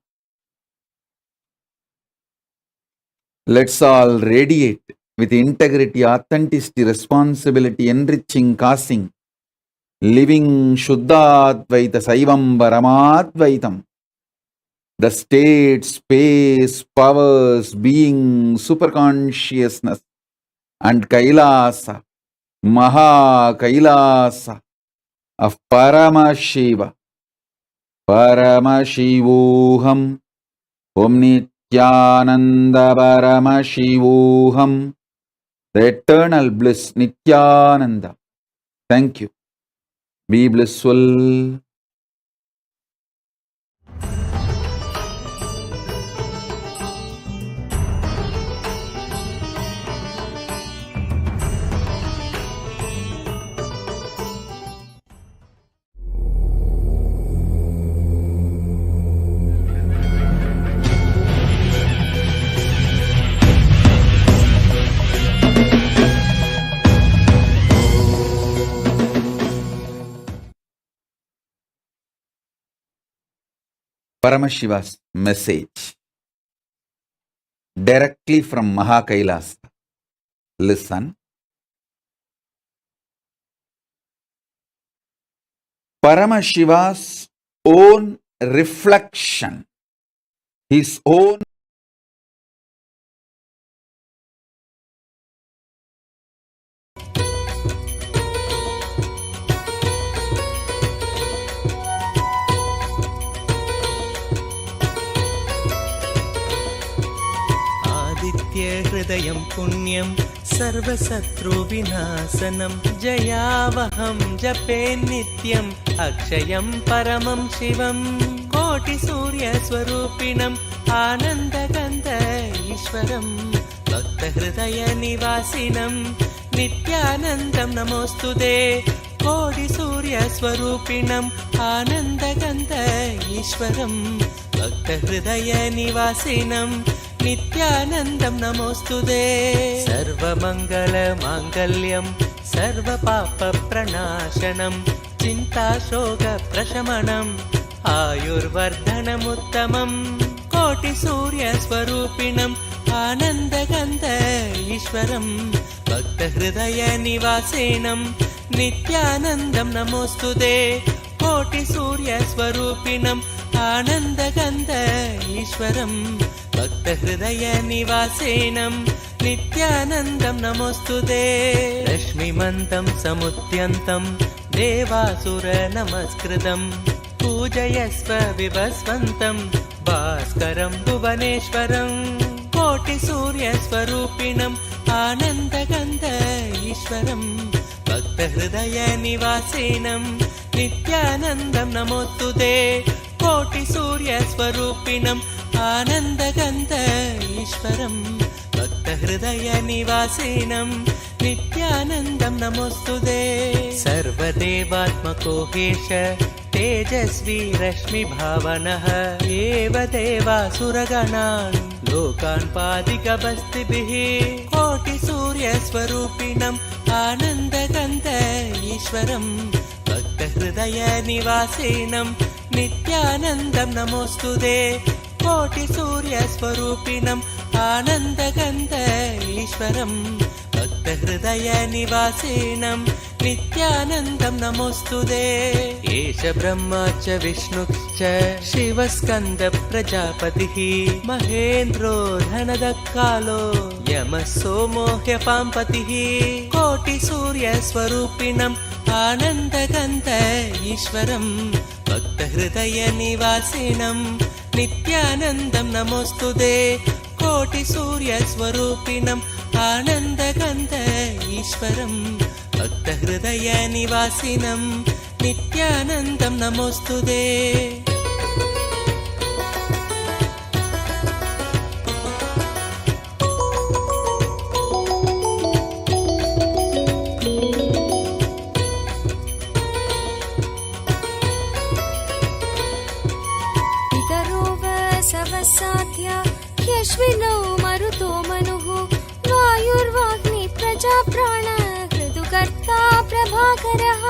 Let's all radiate with integrity, authenticity, responsibility, enriching, causing, living Shuddhadvaita Saivam Paramadvaitam. The state, space, powers, being, superconsciousness, and Kailasa, Maha Kailasa of Paramashiva, Paramashivoham Nityananda Paramashivoham, the eternal bliss Nityananda. Thank you. Be blissful. Paramashiva's message directly from Mahakailasa. Listen. Paramashiva's own reflection, his own हृदयं पुण्यं सर्वशत्रुविनाशनं जयावहं जपे नित्यम् अक्षयं परमं शिवं कोटिसूर्यस्वरूपिणम् आनन्दगन्ध ईश्वरं भक्तहृदयनिवासिनं नित्यानन्दं नमोऽस्तुते कोटिसूर्यस्वरूपिणम् आनन्दगन्ध ईश्वरं भक्तहृदयनिवासिनं नित्यानन्दं नमोऽस्तुते सर्वमङ्गलमाङ्गल्यं सर्वपापप्रणाशनं चिन्ताशोकप्रशमनम् आयुर्वर्धनमुत्तमम् कोटिसूर्यस्वरूपिणम् आनन्दगन्ध ईश्वरम् भक्तहृदयनिवासिनं नित्यानन्दं नमोऽस्तुते कोटिसूर्यस्वरूपिणम् आनन्दगन्ध ईश्वरम् भक्तहृदयनिवासिनं नित्यानन्दं नमोऽस्तुते रश्मिमन्तं समुद्यन्तं देवासुरनमस्कृतं पूजयस्व विभस्वन्तं भास्करं भुवनेश्वरं कोटिसूर्यस्वरूपिणम् आनन्दगन्ध ईश्वरं भक्तहृदयनिवासिनं नित्यानन्दं नमोऽस्तुते कोटिसूर्यस्वरूपिणम् आनन्दगन्ध ईश्वरं भक्तहृदयनिवासिनं नित्यानन्दं नमोऽस्तुते सर्वदेवात्मको हेश तेजस्वी रश्मिभावनः एव देवासुरगणान् लोकान् पादिकबस्तिभिः कोटिसूर्यस्वरूपिणम् आनन्दगन्ध ईश्वरं भक्तहृदयनिवासिनं नित्यानन्दं नमोऽस्तुते कोटिसूर्यस्वरूपिणम् आनन्दगन्ध ईश्वरं भक्तहृदयनिवासिनं नित्यानन्दं नमोऽस्तुते एष ब्रह्मा च विष्णुश्च शिवस्कन्द प्रजापतिः महेन्द्रो धनदकालो यमः सोमो ह्यपाम्पतिः कोटिसूर्यस्वरूपिणम् आनन्दगन्ध ईश्वरं भक्तहृदयनिवासिनं नित्यानन्दं नमोऽस्तुते कोटिसूर्यस्वरूपिणम् आनन्दगन्ध ईश्वरं भक्तहृदयनिवासिनं नित्यानन्दं नमोऽस्तुते साध्य ह्यश्विनौ मरुतो मनुः वायुर्वाग्नि प्रजाप्राण ऋतुकर्ता प्रभाकरः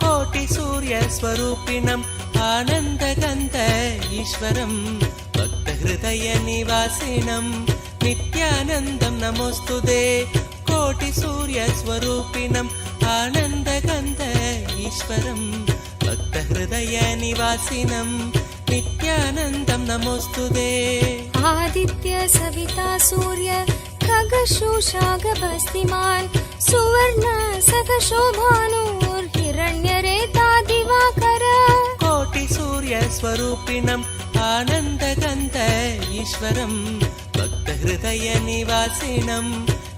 कोटिसूर्यस्वरूपिणम् आनन्दगन्ध ईश्वरं भक्तहृदयनिवासिनं नित्यानन्दं नमोऽस्तुते कोटिसूर्यस्वरूपिणम् आनन्दगन्ध ईश्वरं भक्तहृदयनिवासिनं नित्यानन्दं नमोऽस्तुते आदित्य सविता सूर्य खगशोषागभस्तिमान् सुवर्ण सखशोभानुर्हिरण्यरेता दिवाकर कोटिसूर्यस्वरूपिणम् आनन्दगन्ध ईश्वरं भक्तहृदयनिवासिनं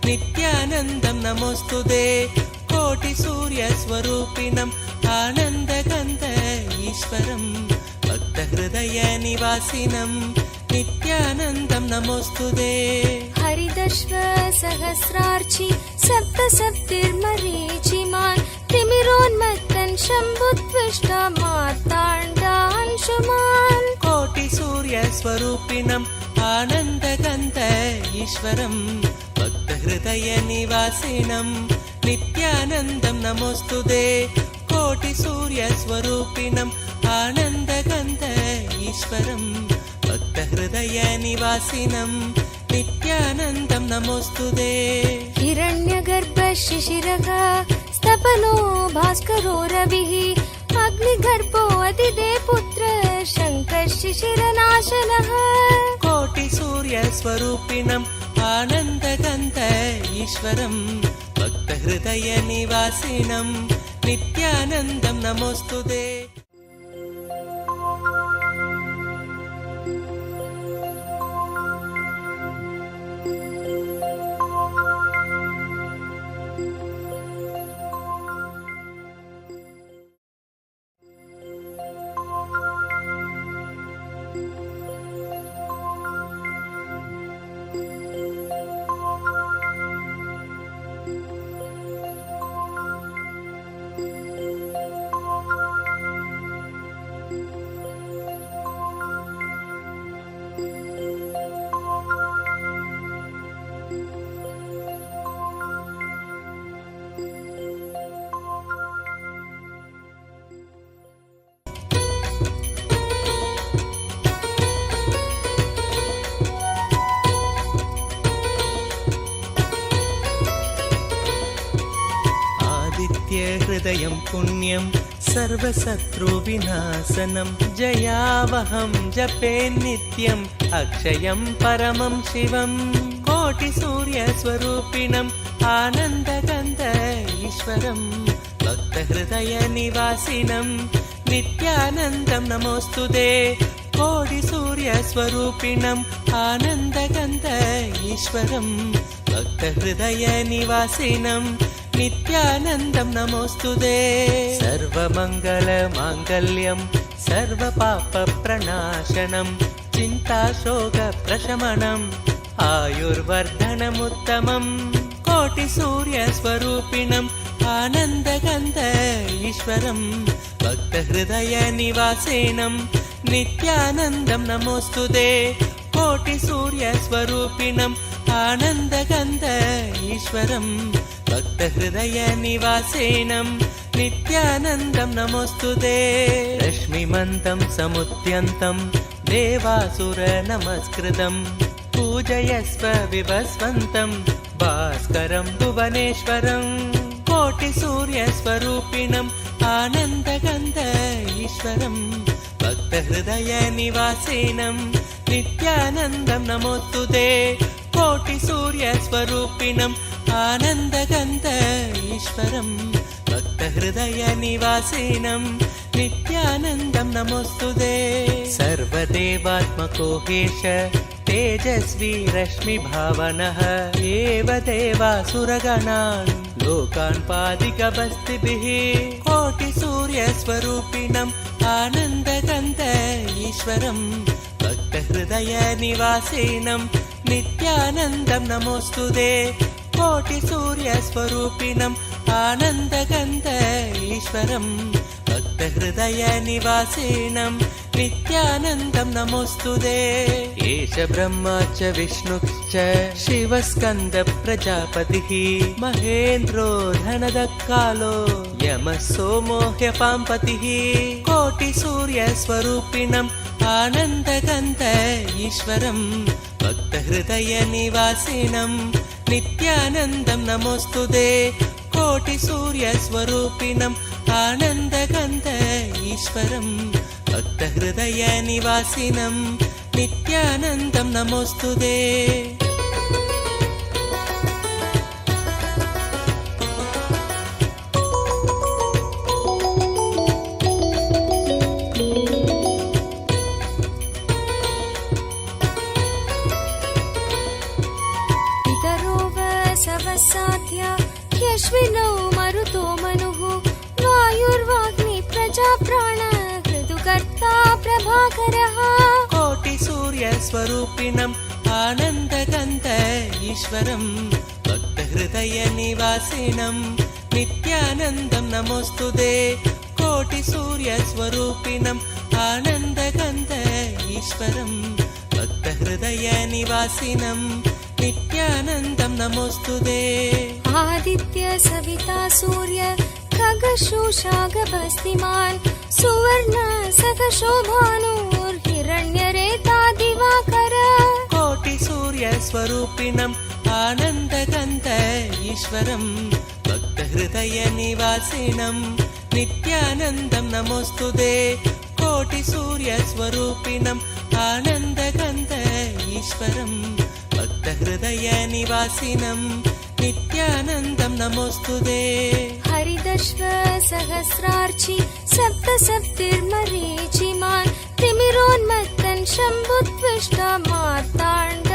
नित्यानन्दं नमोऽस्तुते कोटिसूर्यस्वरूपिणम् आनन्दगन्ध ईश्वरं भक्तहृदयनिवासिनं नित्यानन्दं नमोऽस्तुते हरिदश्व सहस्रार्चि सप्तसप्तिर्मरीचिमान् तिमिरोन्मत्तन् शम्भुत्विष्ट मार्ताण्डांशुमान् कोटिसूर्यस्वरूपिणम् आनन्दगन्ध ईश्वरं भक्तहृदयनिवासिनं नित्यानन्दं नमोऽस्तुते कोटिसूर्यस्वरूपिणम् आनन्दगन्ध ईश्वरं भक्तहृदयनिवासिनं नित्यानन्दं नमोऽस्तुते हिरण्यगर्भ शिशिरः स्तपनो भास्करो रविः अग्निगर्भो अदिते पुत्र शङ्कर शिशिरनाशनः कोटिसूर्यस्वरूपिणम् आनन्दगन्ध ईश्वरं भक्तहृदयनिवासिनं नित्यानन्दं नमोऽस्तुते नित्यहृदयं पुण्यं सर्वशत्रुविनाशनं जयावहं जपे नित्यम् अक्षयं परमं शिवं कोटिसूर्यस्वरूपिणम् आनन्दगन्ध ईश्वरं भक्तहृदयनिवासिनं नित्यानन्दं नमोऽस्तुते कोटिसूर्यस्वरूपिणम् आनन्दगन्ध ईश्वरं भक्तहृदयनिवासिनं नित्यानन्दं नमोऽस्तुते सर्वमङ्गलमाङ्गल्यं सर्वपापप्रणाशनं चिन्ताशोकप्रशमनम् आयुर्वर्धनमुत्तमं कोटिसूर्यस्वरूपिणम् आनन्दगन्ध ईश्वरं भक्तहृदयनिवासिनं नित्यानन्दं नमोऽस्तुते कोटिसूर्यस्वरूपिणम् आनन्दगन्ध ईश्वरं भक्तहृदयनिवासिनं नित्यानन्दं नमोऽस्तुते रश्मिमन्तं समुद्यन्तं देवासुरनमस्कृतं पूजयस्व विभस्वन्तं भास्करं भुवनेश्वरं कोटिसूर्यस्वरूपिणम् आनन्दगन्ध ईश्वरं भक्तहृदयनिवासिनं नित्यानन्दं नमोऽस्तुते कोटिसूर्यस्वरूपिणम् आनन्दगन्ध ईश्वरं भक्तहृदयनिवासिनं नित्यानन्दं नमोऽस्तुते सर्वदेवात्मको हेश तेजस्वी रश्मिभावनः एव देवासुरगणान् लोकान् पादिकबस्तिभिः कोटिसूर्यस्वरूपिणम् आनन्दगन्ध ईश्वरं भक्तहृदयनिवासिनं नित्यानन्दं नमोऽस्तुते कोटिसूर्यस्वरूपिणम् आनन्दगन्ध ईश्वरं भक्तहृदयनिवासिनं नित्यानन्दं नमोऽस्तुते एष ब्रह्मा च विष्णुश्च शिवस्कन्द प्रजापतिः महेन्द्रो धनदकालो यमः सोमो ह्यपाम्पतिः कोटिसूर्यस्वरूपिणम् आनन्दगन्ध ईश्वरं भक्तहृदयनिवासिनं नित्यानन्दं नमोऽस्तुते कोटिसूर्यस्वरूपिणम् आनन्दगन्ध ईश्वरं भक्तहृदयनिवासिनं नित्यानन्दं नमोऽस्तुते साध्या ह्यश्विनौ मरुतो मनुः वायुर्वाग्नि प्रजाप्राण ऋतुकर्ता प्रभाकरः कोटिसूर्यस्वरूपिणम् आनन्दगन्ध ईश्वरं भक्तहृदयनिवासिनं नित्यानन्दं नमोऽस्तुते कोटिसूर्यस्वरूपिणम् आनन्दगन्ध ईश्वरं भक्तहृदयनिवासिनं नित्यानन्दं नमोऽस्तुते आदित्य सविता सूर्य खगशोषागभस्तिमान् सुवर्ण सखशोभानुर्हिरण्यरेता दिवाकर कोटिसूर्यस्वरूपिणम् आनन्दगन्ध ईश्वरं भक्तहृदयनिवासिनं नित्यानन्दं नमोऽस्तुते कोटिसूर्यस्वरूपिणम् आनन्दगन्ध ईश्वरं भक्तहृदयनिवासिनं नित्यानन्दं नमोऽस्तुते हरिदश्व सहस्रार्चि सप्त सप्तिर्मरीचिमान् तिमिरोन्मत्तन् शम्भुत्विष्ट मार्ताण्डांशुमान्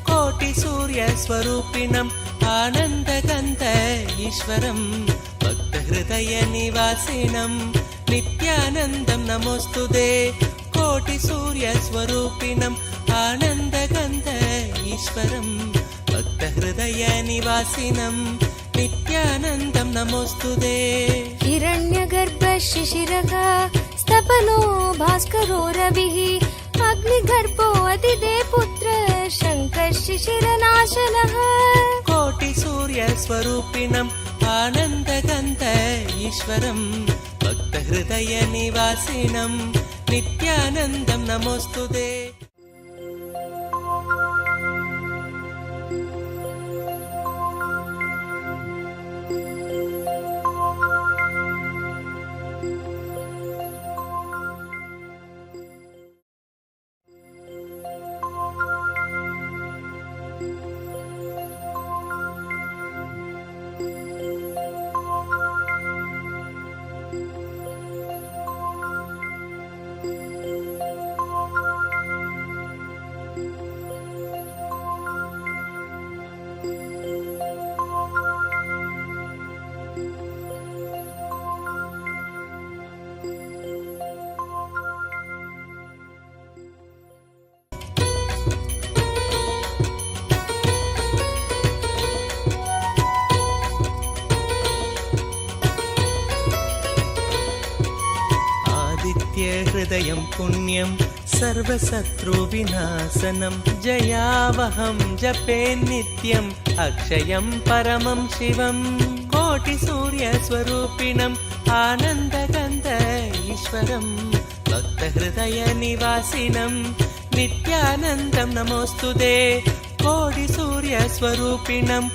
कोटिसूर्यस्वरूपिणम् आनन्दगन्ध ईश्वरं भक्तहृदयनिवासिनं नित्यानन्दं नमोऽस्तुते कोटिसूर्यस्वरूपिणम् आनन्दगन्ध ईश्वरं भक्तहृदयनिवासिनं नित्यानन्दं नमोऽस्तुते हिरण्यगर्भ शिशिरः स्तपनो भास्करो रविः अग्निगर्भो अतिदे पुत्र शङ्कर शिशिरनाशनः कोटिसूर्यस्वरूपिणम् आनन्दगन्ध ईश्वरं भक्तहृदयनिवासिनं नित्यानन्दं नमोऽस्तुते हृदयं पुण्यं सर्वशत्रुविनाशनं जयावहं जपे नित्यम् अक्षयं परमं शिवं कोटिसूर्यस्वरूपिणम् आनन्दगन्ध ईश्वरं भक्तहृदयनिवासिनं नित्यानन्दं नमोऽस्तुते कोटिसूर्यस्वरूपिणम्